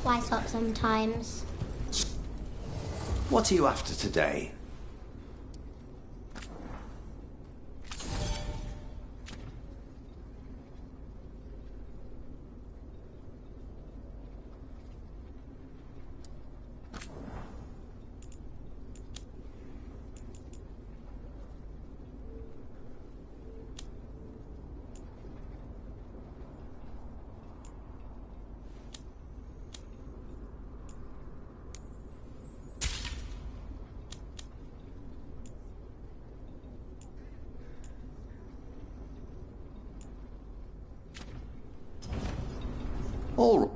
spice up sometimes. What are you after today? All right.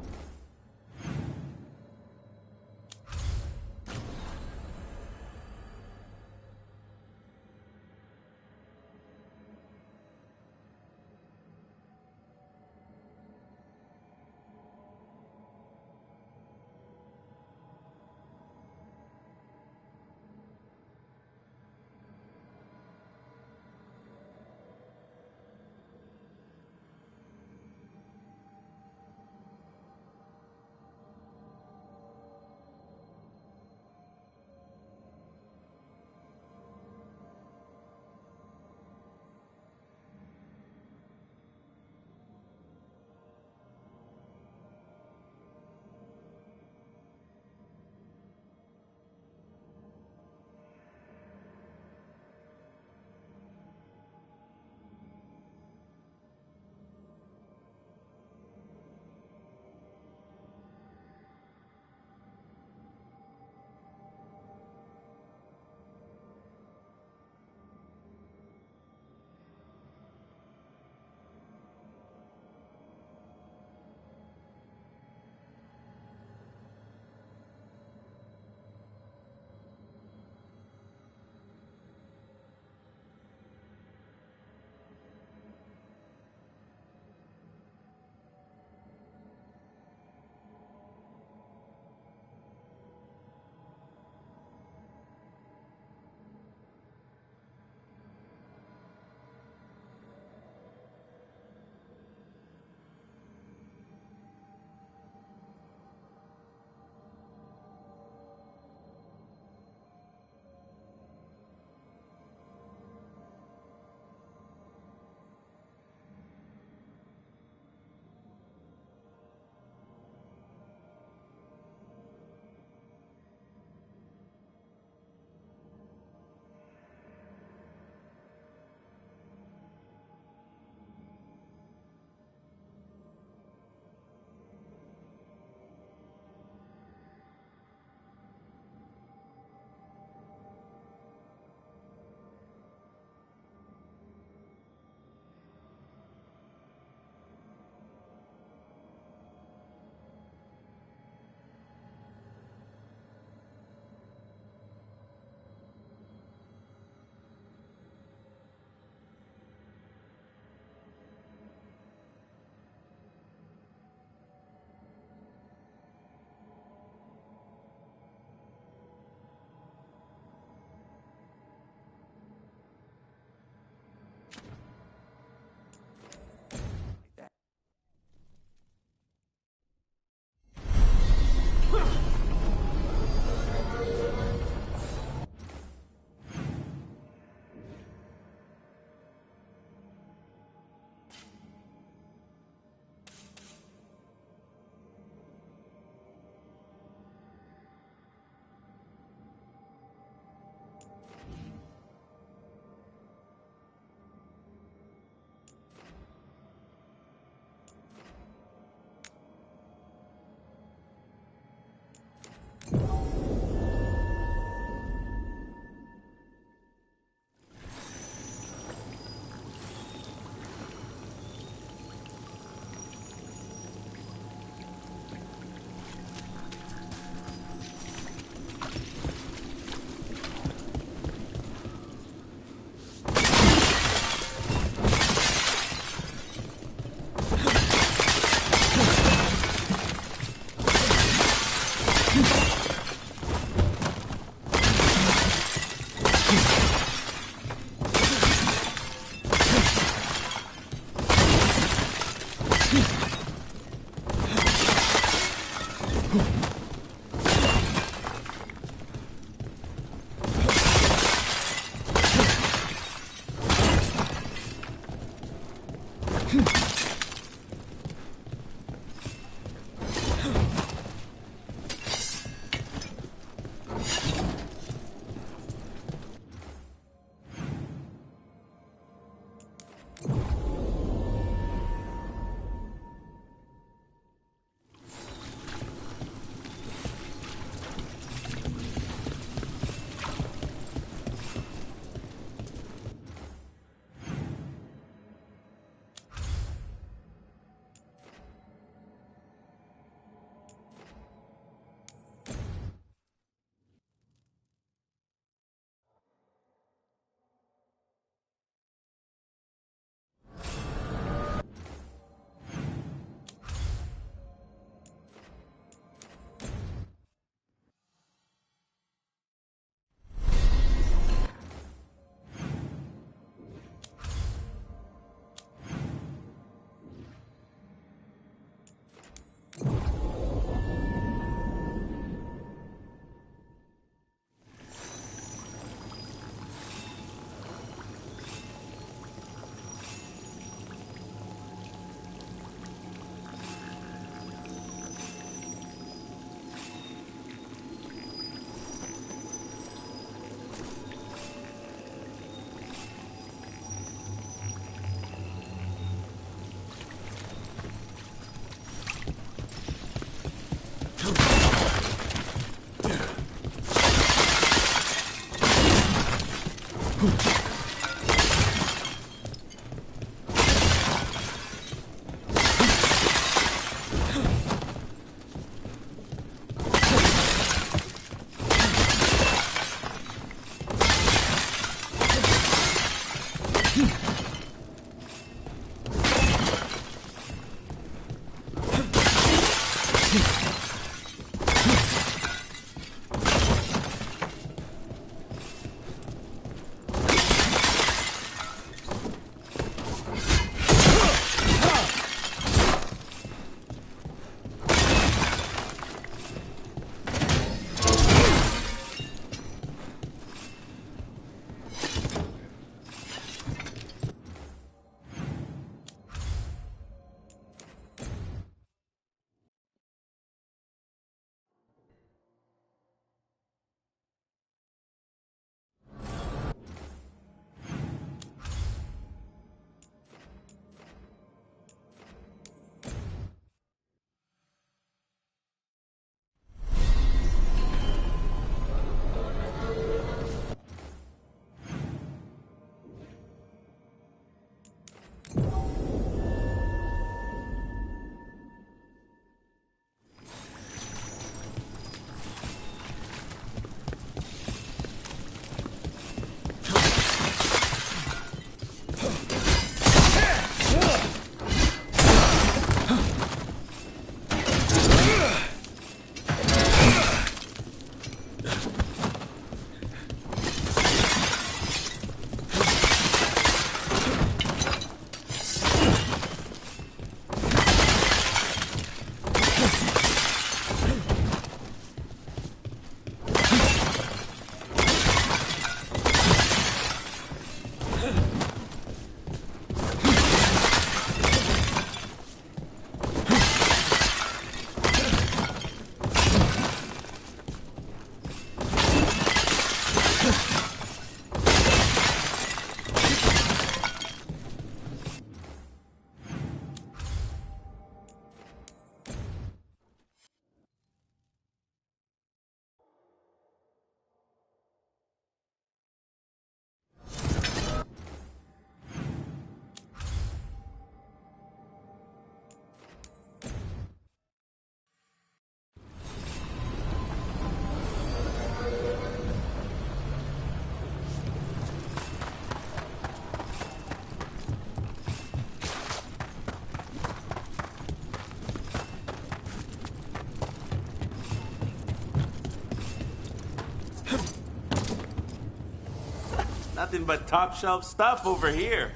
Nothing but top shelf stuff over here.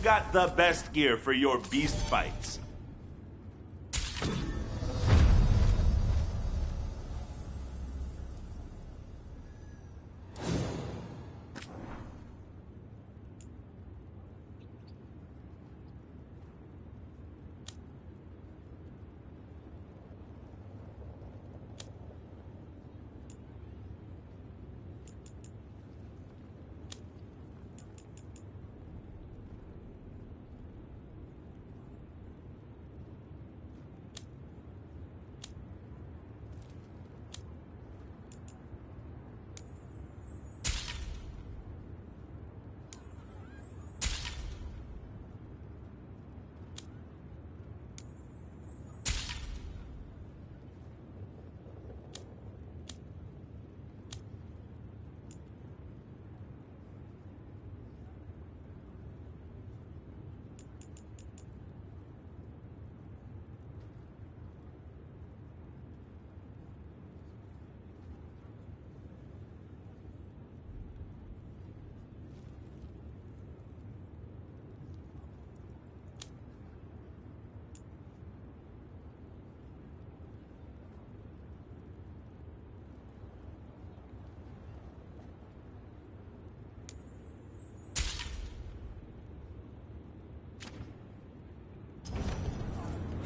We've got the best gear for your beast fights.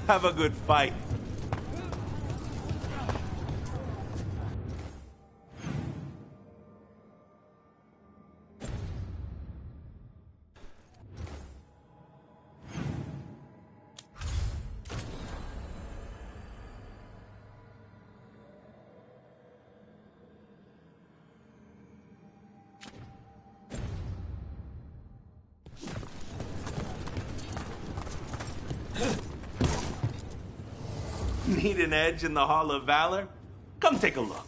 Have a good fight. Need an edge in the Hall of Valor? Come take a look.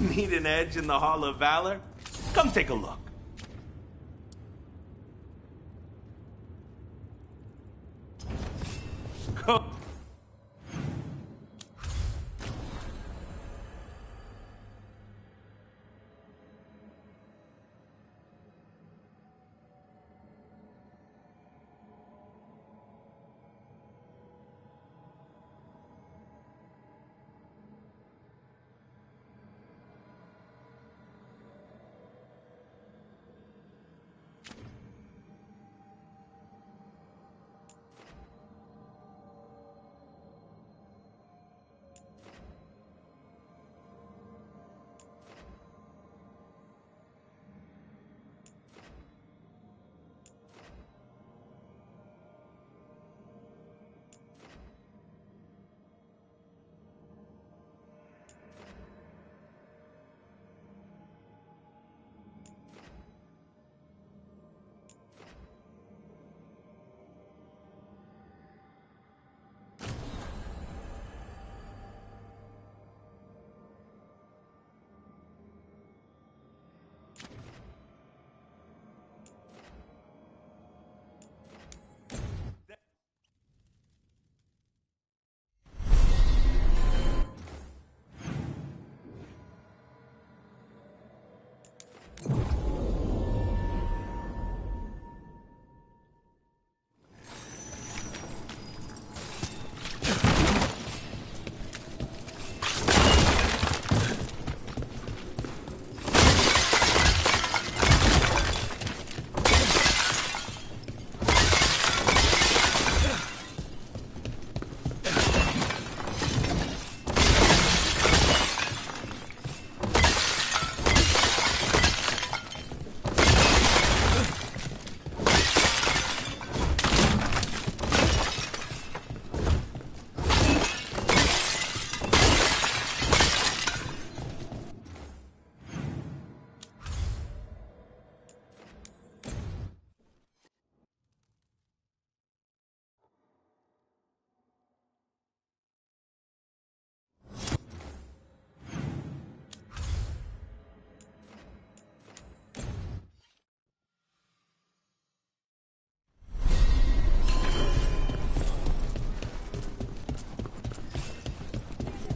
Need an edge in the Hall of Valor? Come take a look.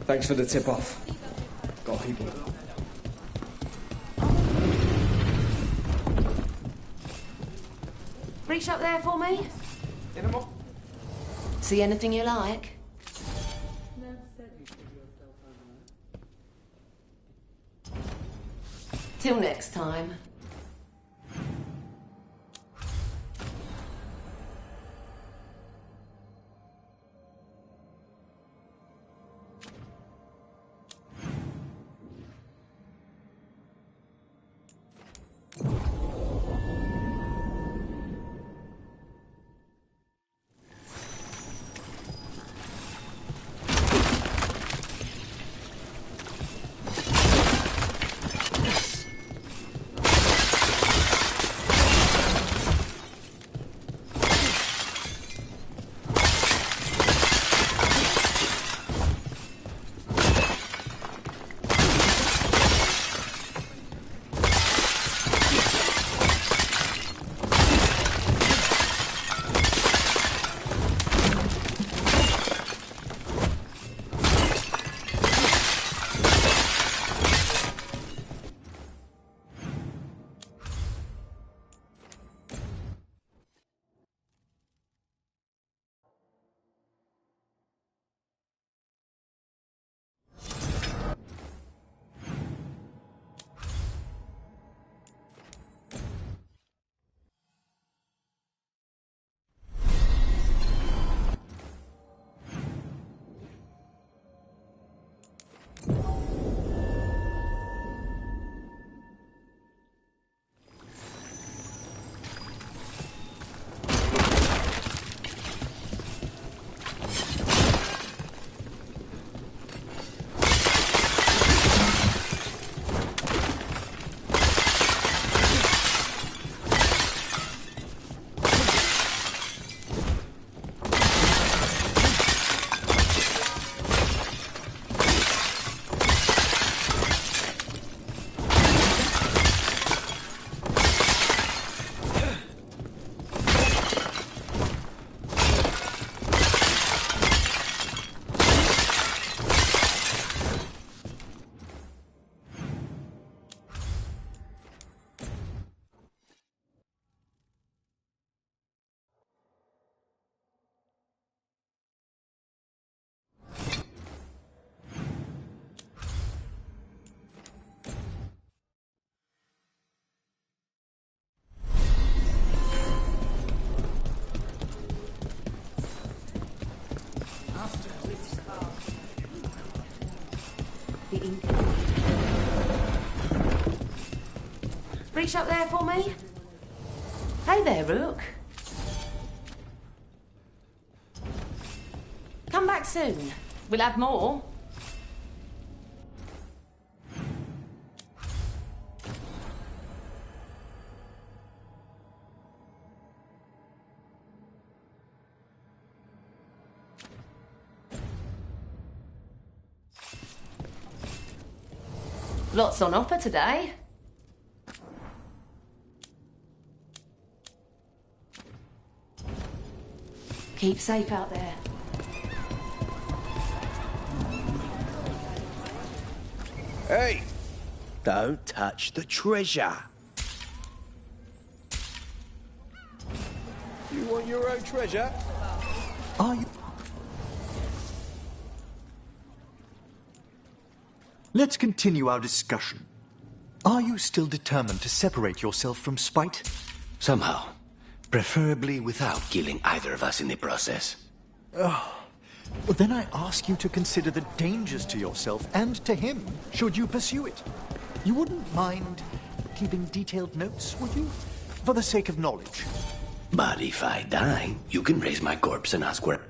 Thanks for the tip-off. Got people. Reach up there for me. See anything you like? Till next time. Reach up there for me. Hey there, Rook. Come back soon. We'll have more. Lots on offer today. Keep safe out there. Hey! Don't touch the treasure. You want your own treasure? Are you... Let's continue our discussion. Are you still determined to separate yourself from Spite? Somehow. Preferably without killing either of us in the process. Oh. Well, then I ask you to consider the dangers to yourself and to him, should you pursue it. You wouldn't mind keeping detailed notes, would you? For the sake of knowledge. But if I die, you can raise my corpse and ask where...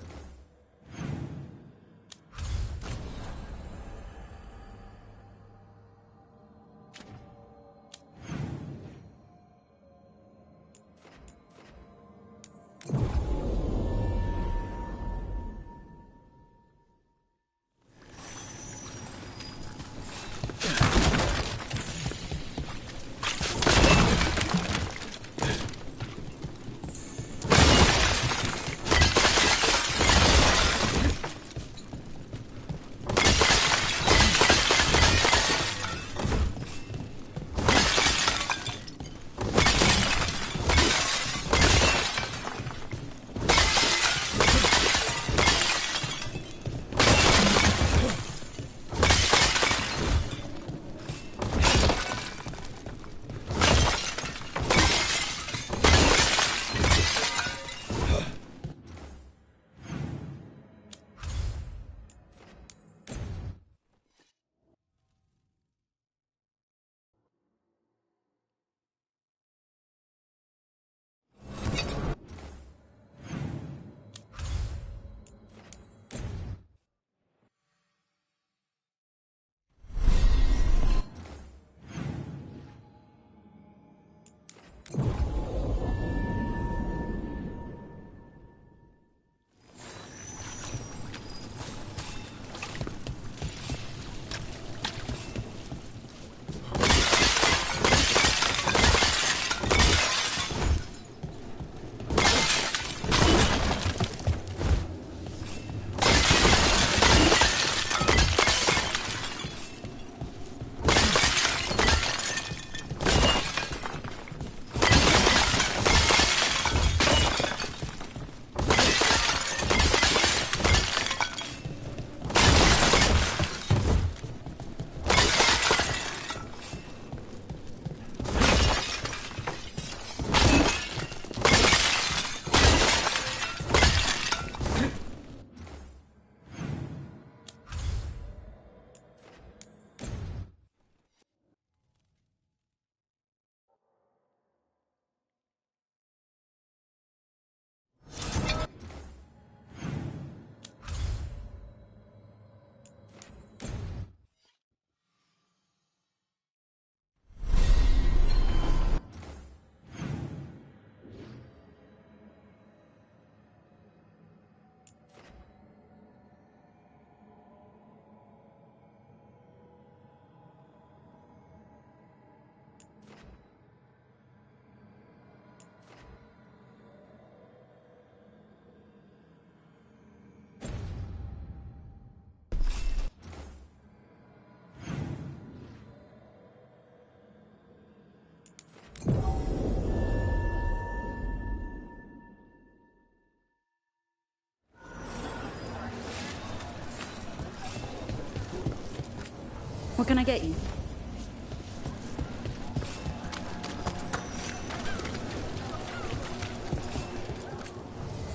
What can I get you?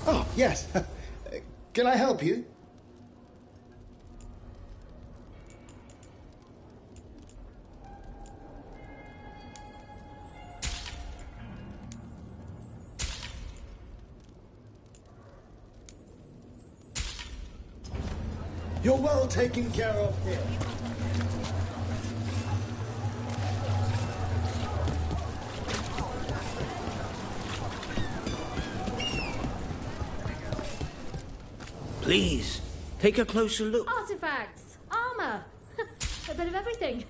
Oh, yes. Can I help you? You're well taken care of here. Please, take a closer look. Artifacts, armor, a bit of everything.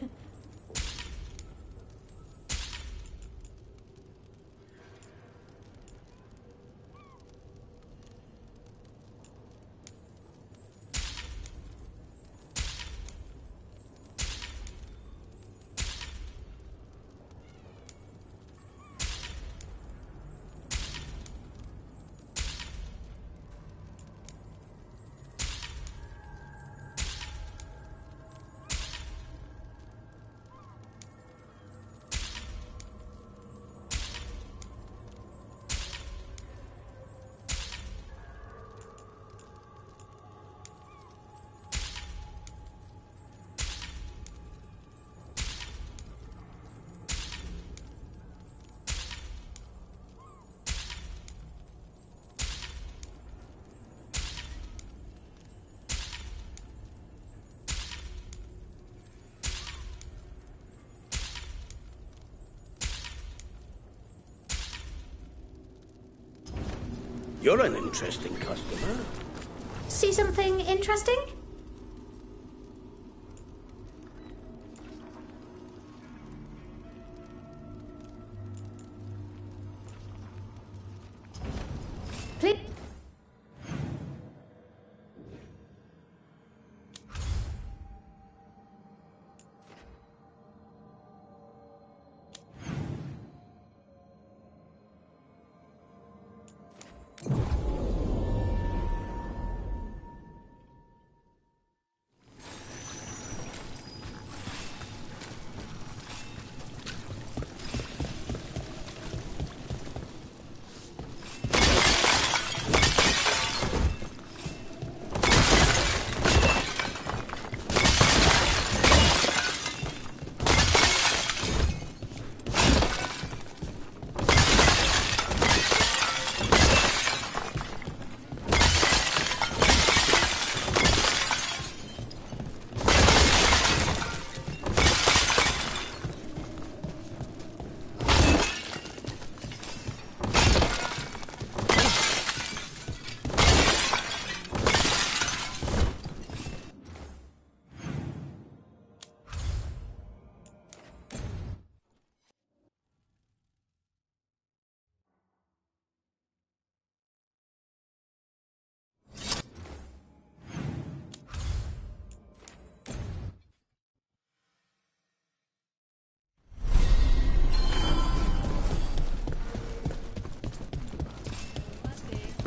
You're an interesting customer. See something interesting? Please.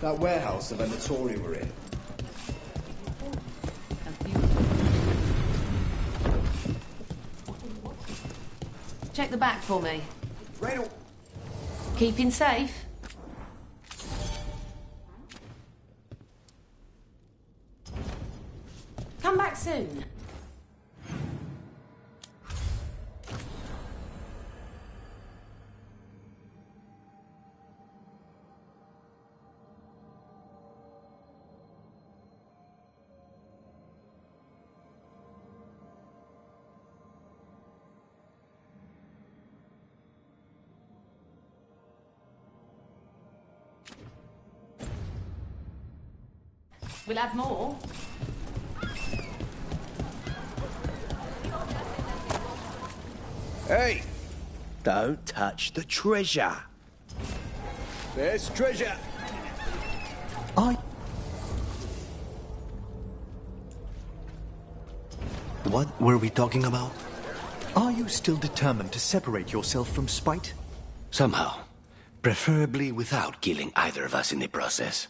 That warehouse the Venatori were in. Check the back for me. Right. Keeping safe? Come back soon. We'll have more. Hey! Don't touch the treasure. There's treasure. What were we talking about? Are you still determined to separate yourself from Spite? Somehow. Preferably without killing either of us in the process.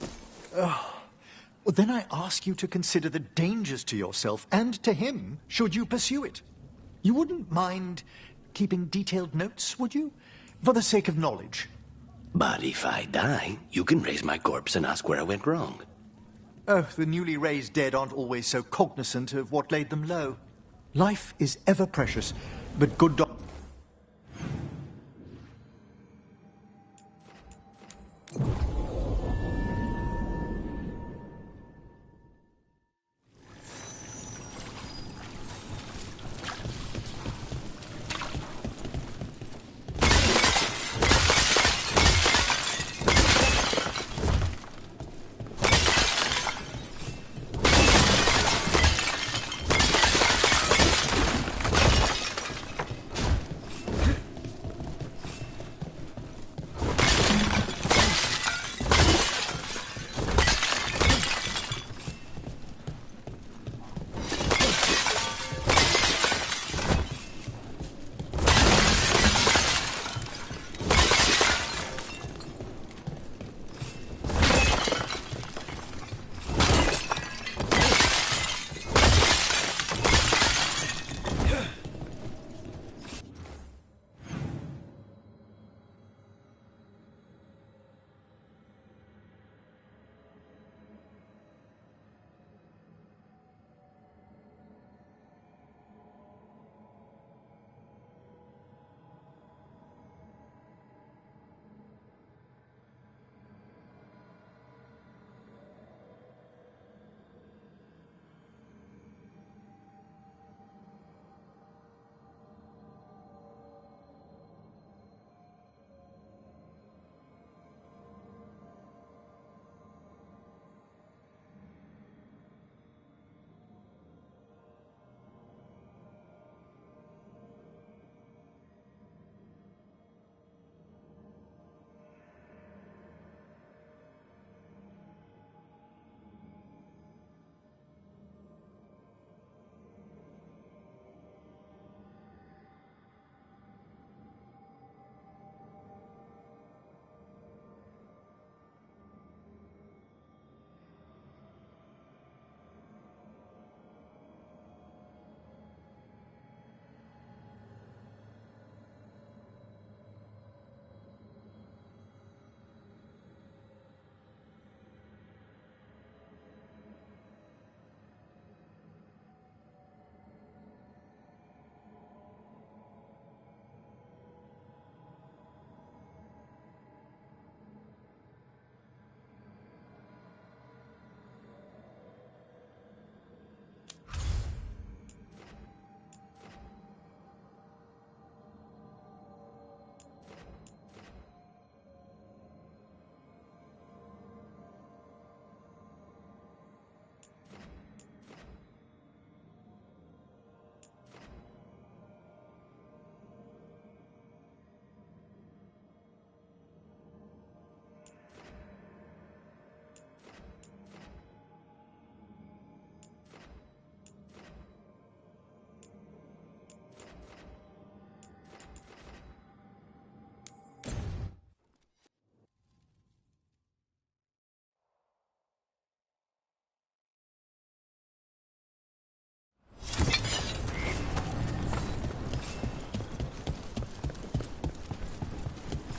Well, then I ask you to consider the dangers to yourself and to him should you pursue it. You wouldn't mind keeping detailed notes, would you? For the sake of knowledge. But if I die, you can raise my corpse and ask where I went wrong. Oh, the newly raised dead aren't always so cognizant of what laid them low. Life is ever precious, but good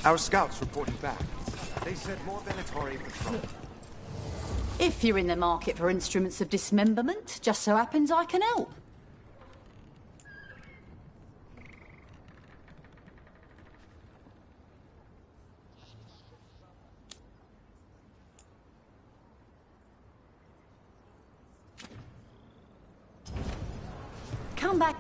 Our scouts reported back. They said more Venatori patrol. If you're in the market for instruments of dismemberment, just so happens I can help. Come back.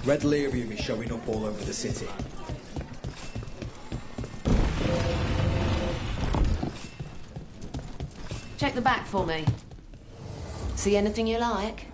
Red lyrium is showing up all over the city. Check the back for me. See anything you like?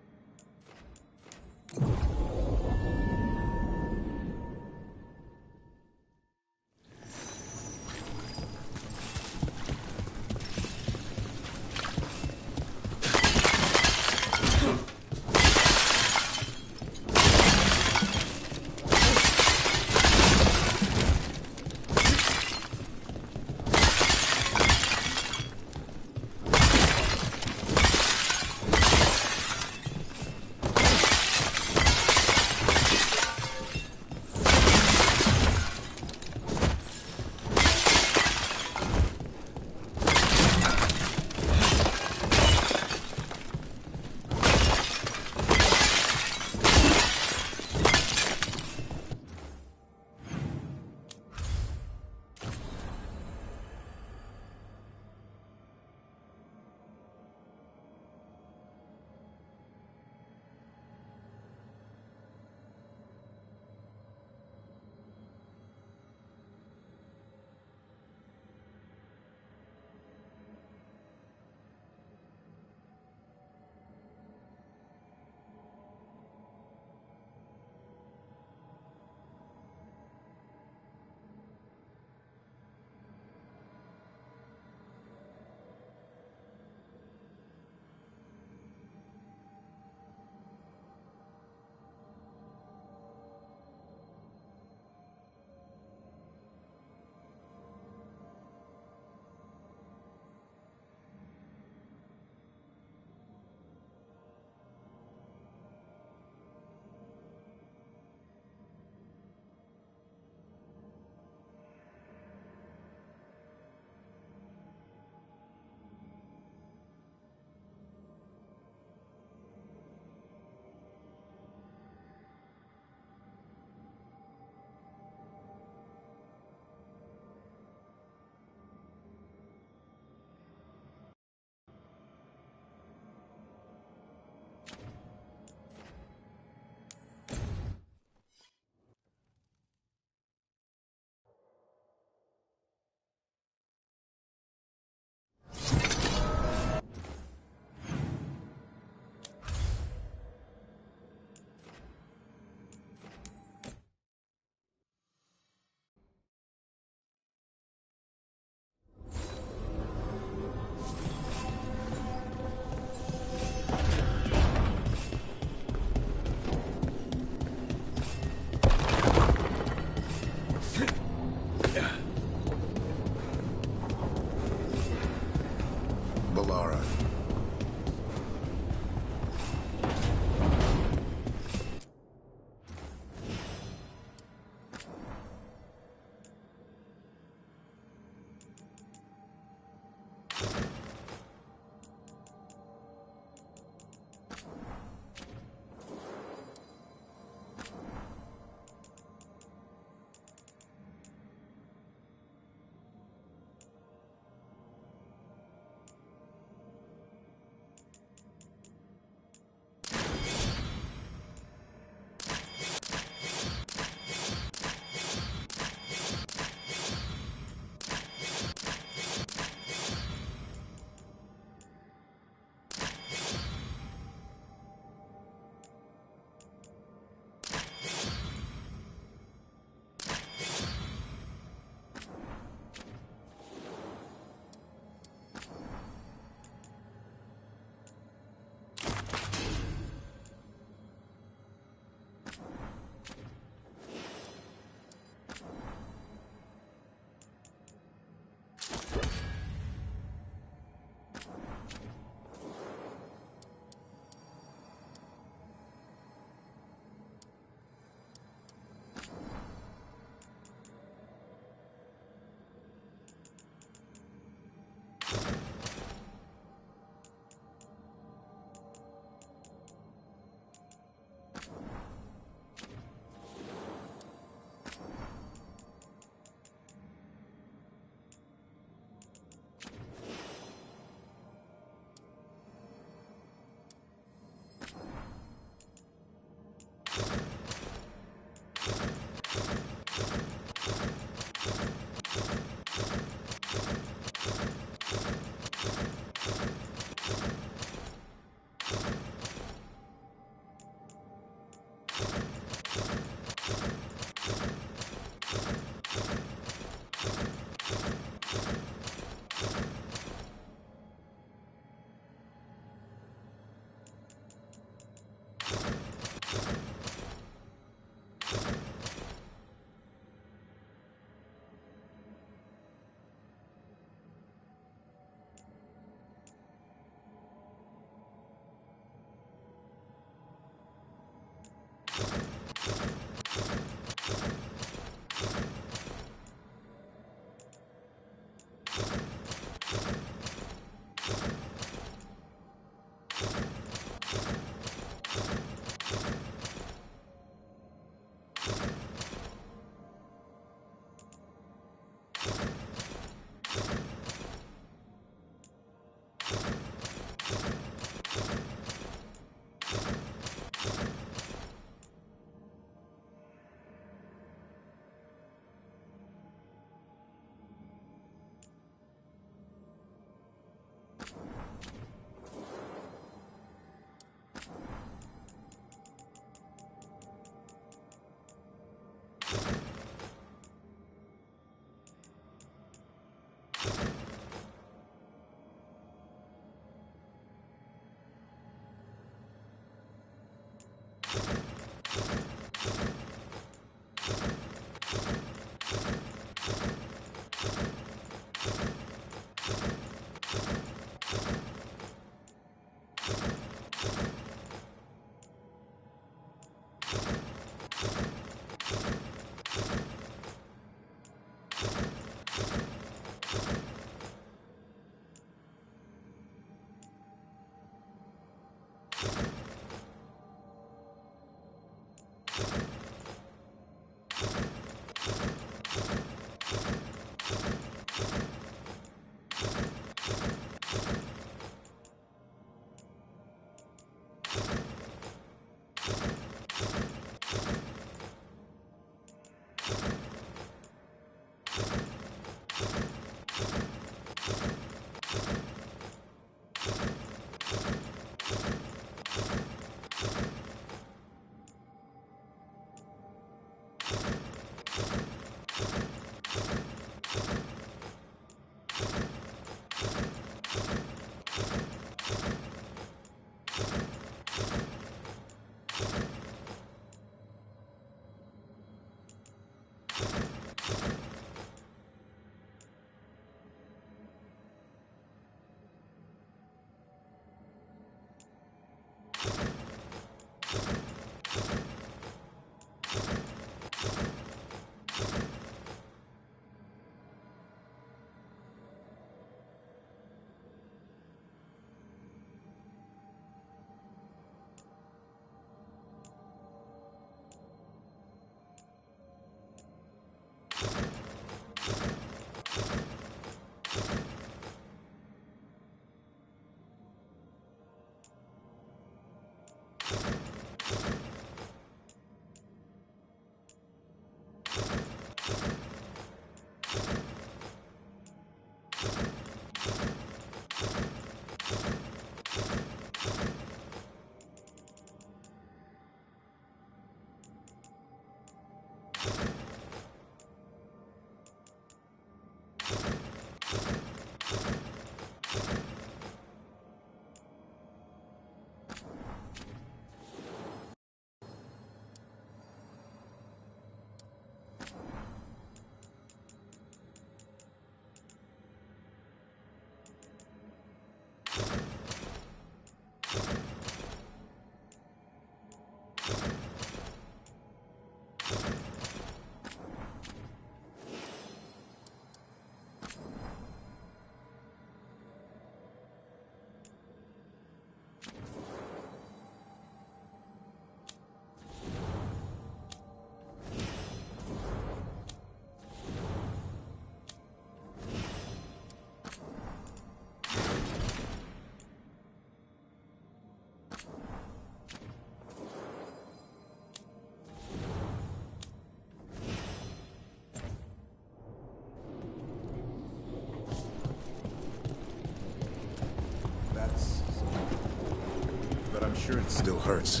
But I'm sure it still hurts.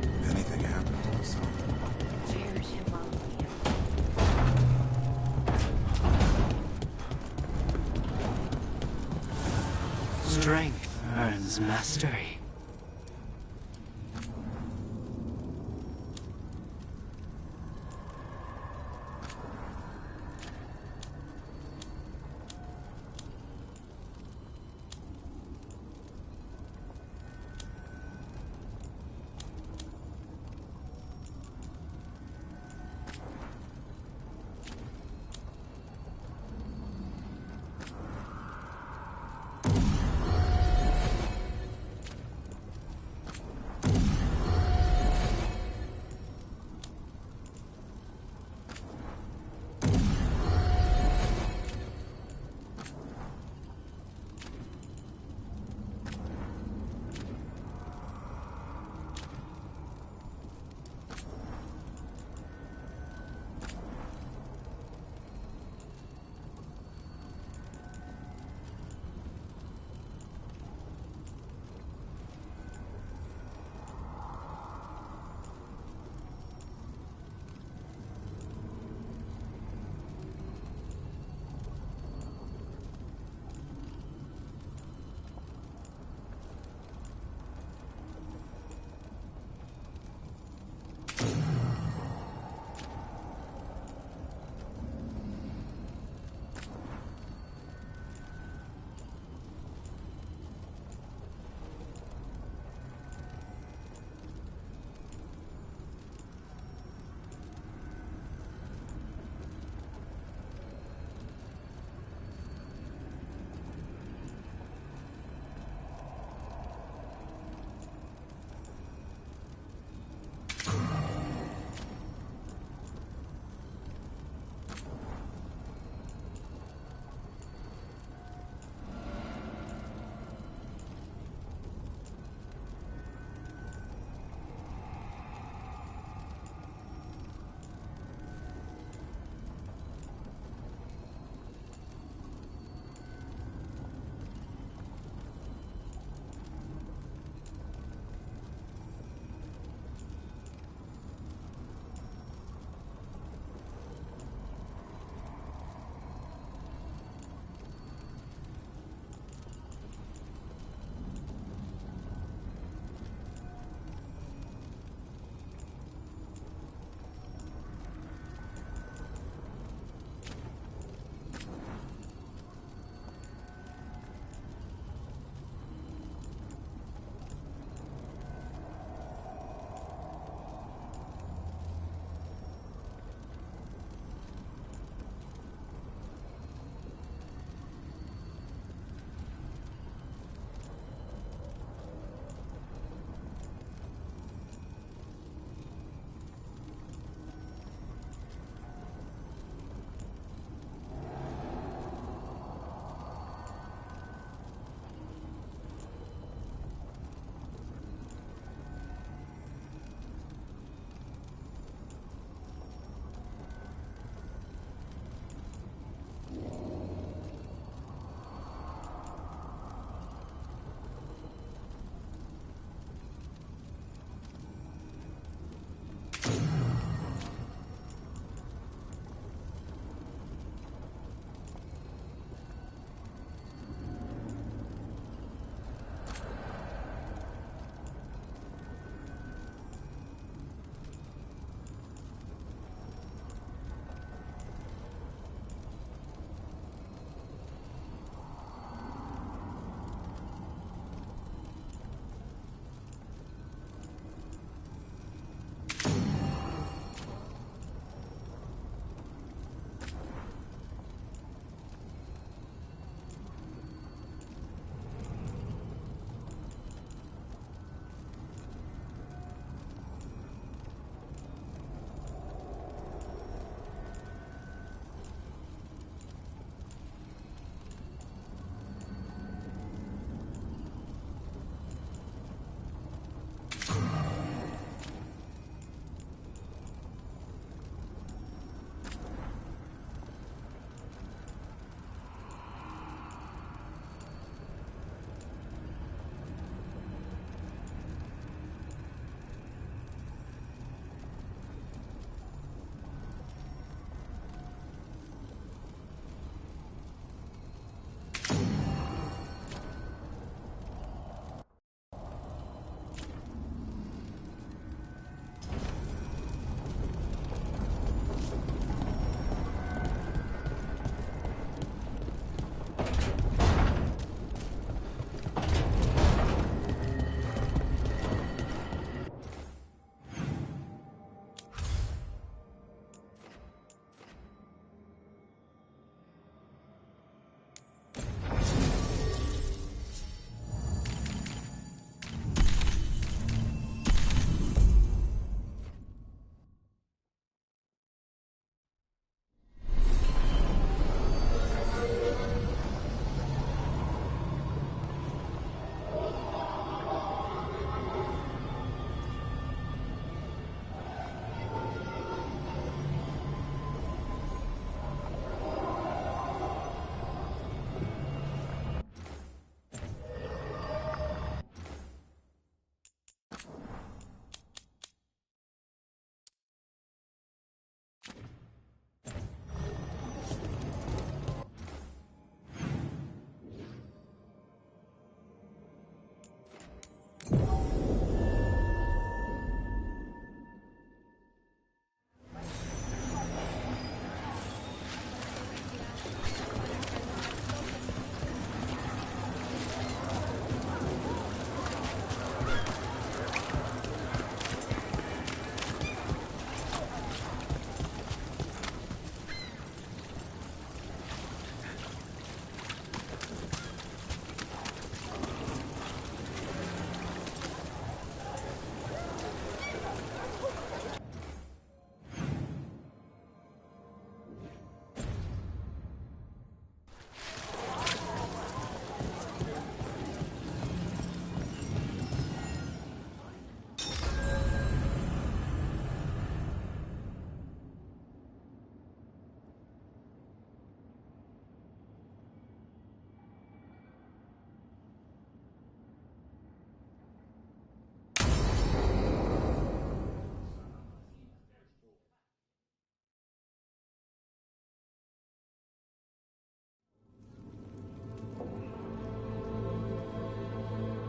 If anything happened to us all. Strength earns mastery.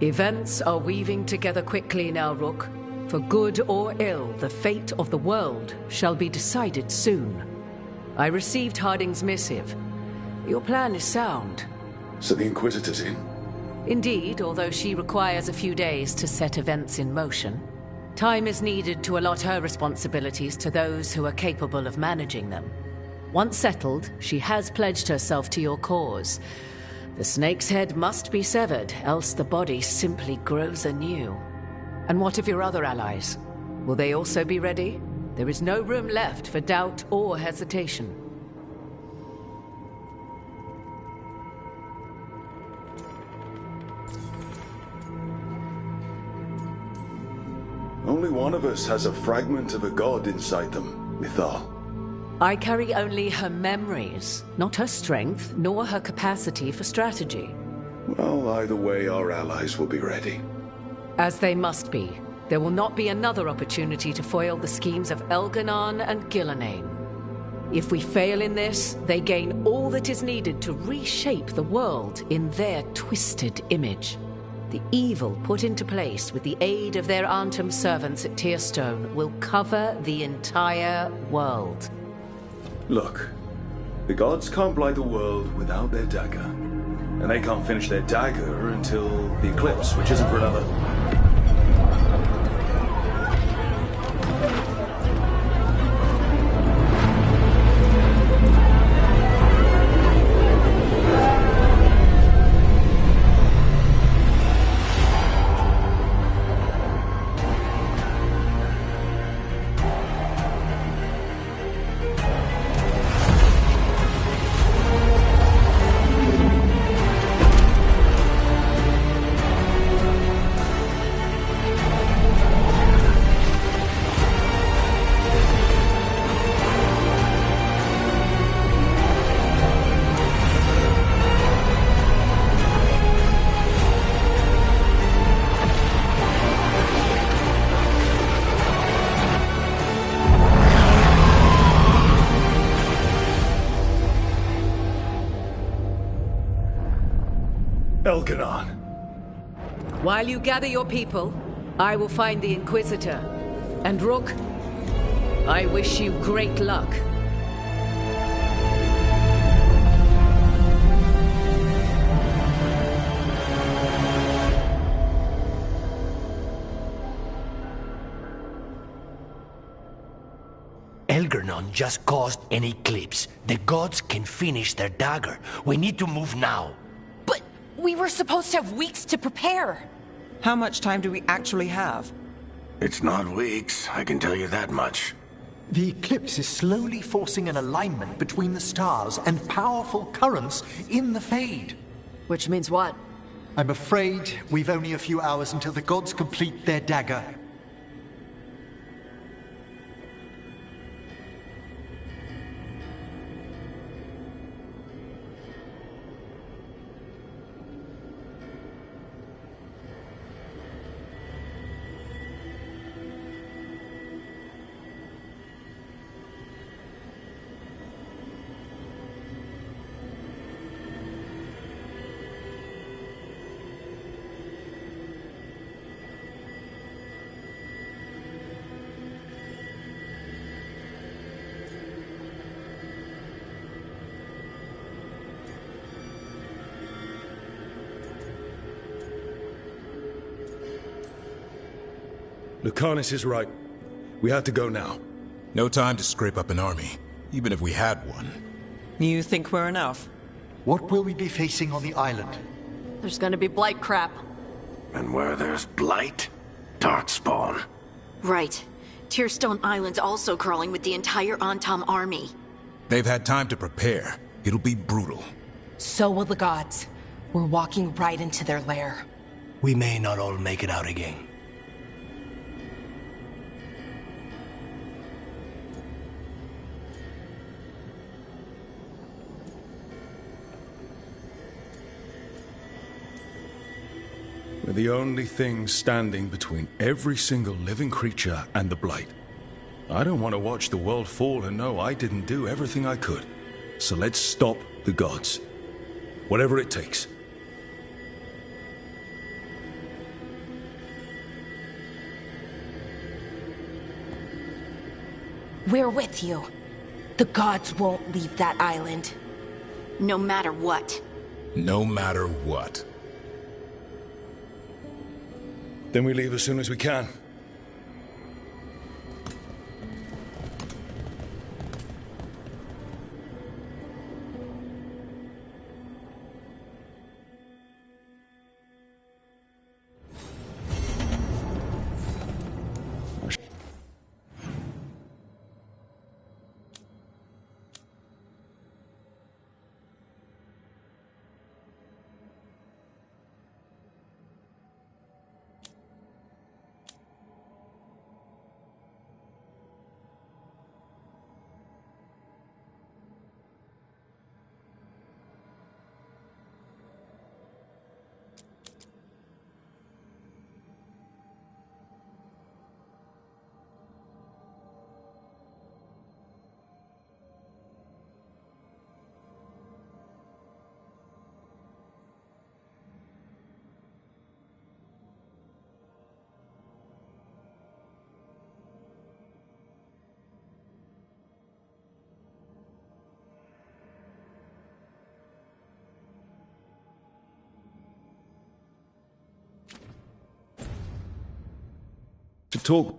Events are weaving together quickly now, Rook. For good or ill, the fate of the world shall be decided soon. I received Harding's missive. Your plan is sound. So the Inquisitor's in? Indeed, although she requires a few days to set events in motion. Time is needed to allot her responsibilities to those who are capable of managing them. Once settled, she has pledged herself to your cause. The snake's head must be severed, else the body simply grows anew. And what of your other allies? Will they also be ready? There is no room left for doubt or hesitation. Only one of us has a fragment of a god inside them, Mythal. I carry only her memories, not her strength, nor her capacity for strategy. Well, either way, our allies will be ready. As they must be. There will not be another opportunity to foil the schemes of Elganon and Gillenane. If we fail in this, they gain all that is needed to reshape the world in their twisted image. The evil put into place with the aid of their Antum servants at Tearstone will cover the entire world. Look, the gods can't blight the world without their dagger. And they can't finish their dagger until the eclipse, which isn't for another... Elganon. While you gather your people, I will find the Inquisitor. And Rook, I wish you great luck. Elganon just caused an eclipse. The gods can finish their dagger. We need to move now. We were supposed to have weeks to prepare. How much time do we actually have? It's not weeks, I can tell you that much. The eclipse is slowly forcing an alignment between the stars and powerful currents in the Fade. Which means what? I'm afraid we've only a few hours until the gods complete their dagger. Lucanus is right. We have to go now. No time to scrape up an army, even if we had one. You think we're enough? What will we be facing on the island? There's gonna be blight crap. And where there's blight, darkspawn. Right. Tearstone Island's also crawling with the entire Antom army. They've had time to prepare. It'll be brutal. So will the gods. We're walking right into their lair. We may not all make it out again. We're the only thing standing between every single living creature and the Blight. I don't want to watch the world fall and know I didn't do everything I could. So let's stop the gods. Whatever it takes. We're with you. The gods won't leave that island. No matter what. No matter what. Then we leave as soon as we can. To talk.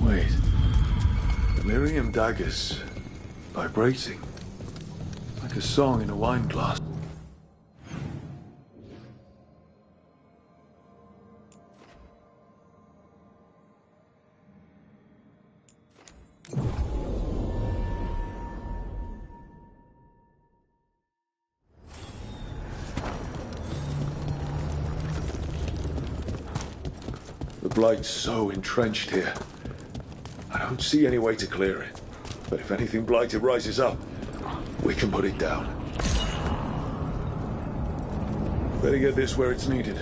Wait. The Miriam daggers vibrating. Like a song in a wine glass. The Blight's so entrenched here. I don't see any way to clear it. But if anything Blighted rises up, we can put it down. Better get this where it's needed.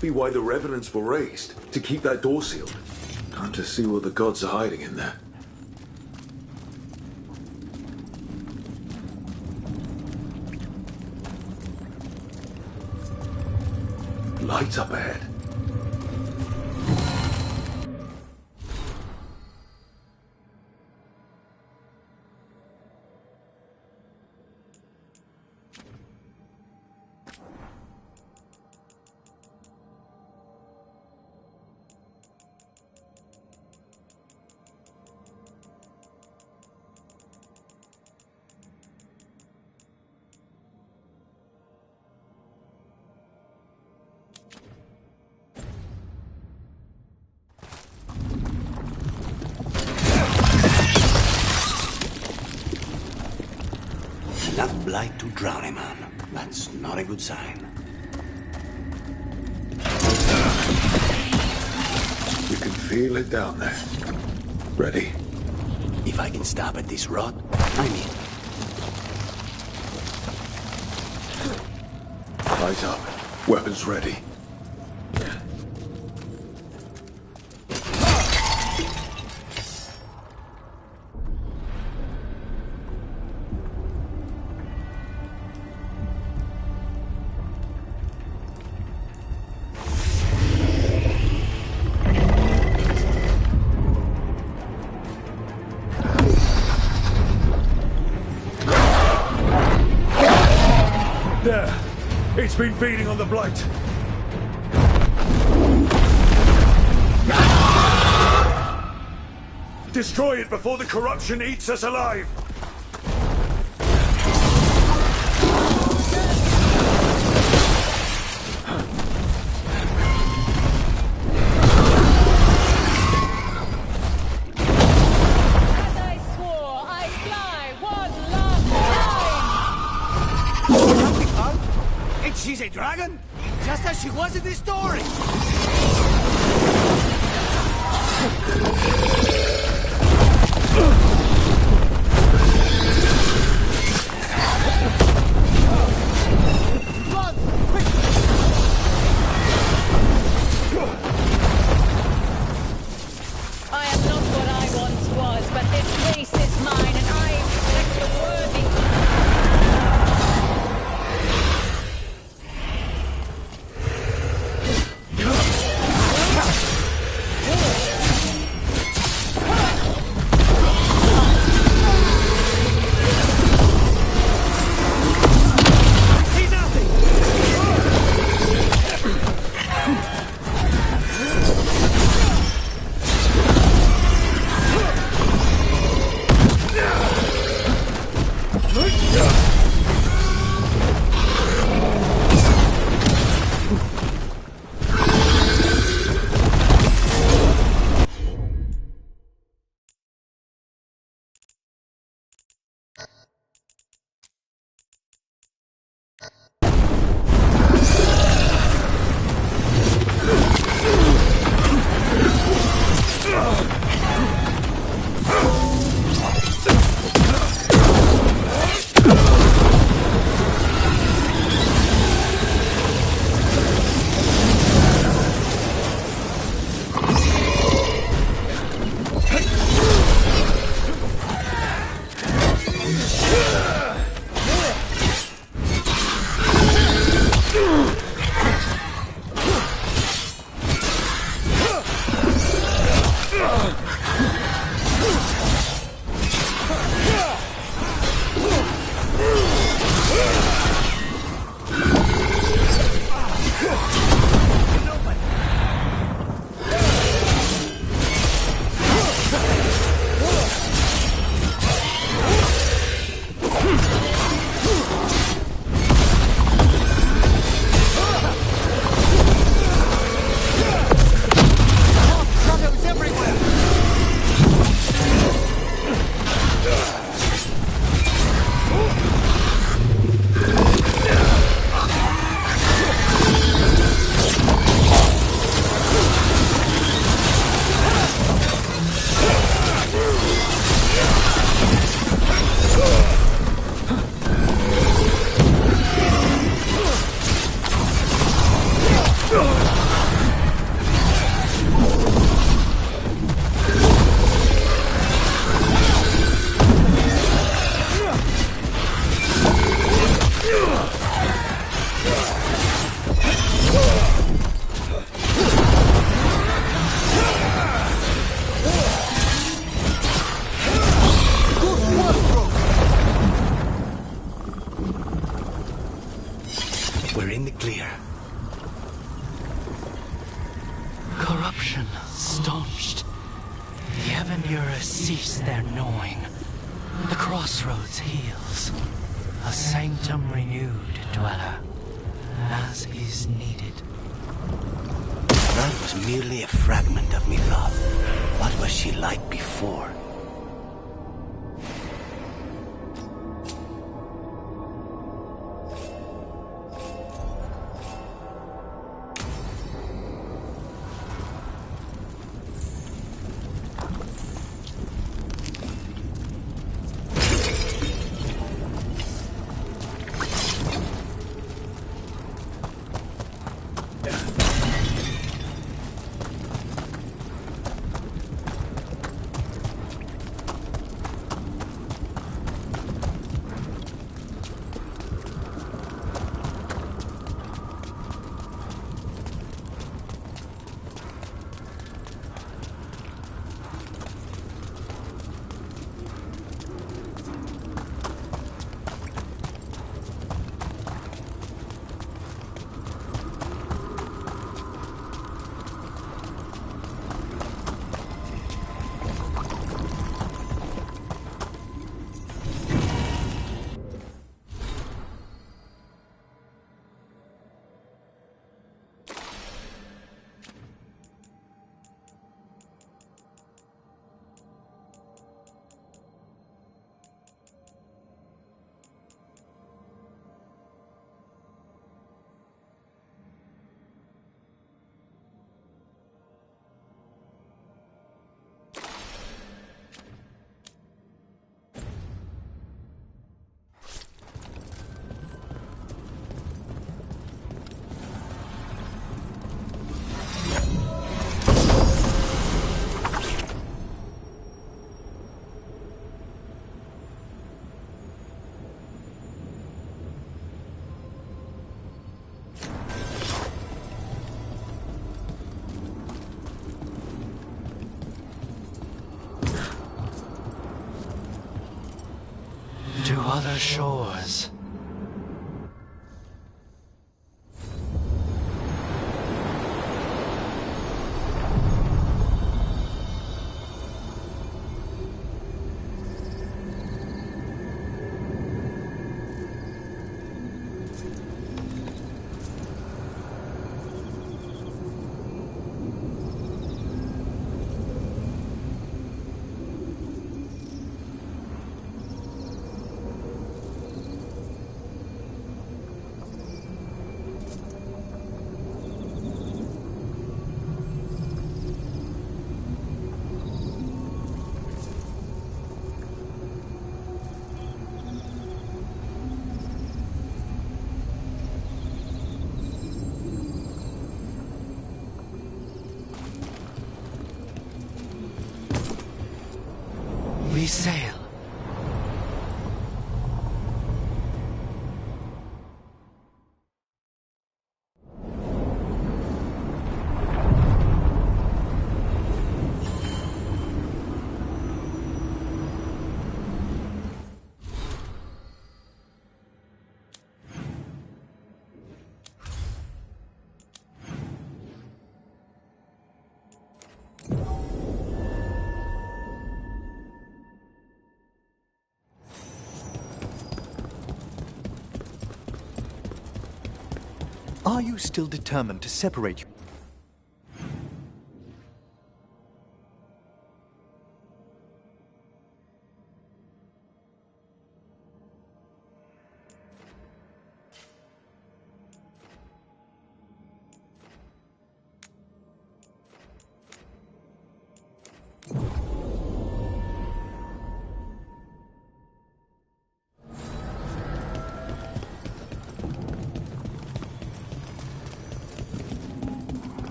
Be why the revenants were raised, to keep that door sealed. Time to see what the gods are hiding in there. Lights up ahead. Enough blight to drown him on. That's not a good sign. You can feel it down there. Ready? If I can stop at this rot, I'm in. Eyes up. Weapons ready. There! It's been feeding on the blight! Destroy it before the corruption eats us alive! She's a dragon? Just as she was in this story! Run! Quickly! I am not what I once was, but this race is mine, and I expect a worthy... We're in the clear. Corruption staunched. The Evanura cease their gnawing. The crossroads heals. A sanctum renewed, dweller, as is needed. That was merely a fragment of me thought. What was she like before? other shores. We sail. Are you still determined to separate?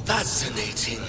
Fascinating.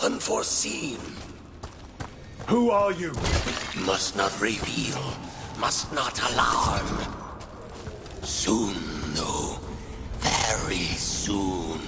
Unforeseen. Who are you? Must not reveal. Must not alarm. Soon, though. Very soon.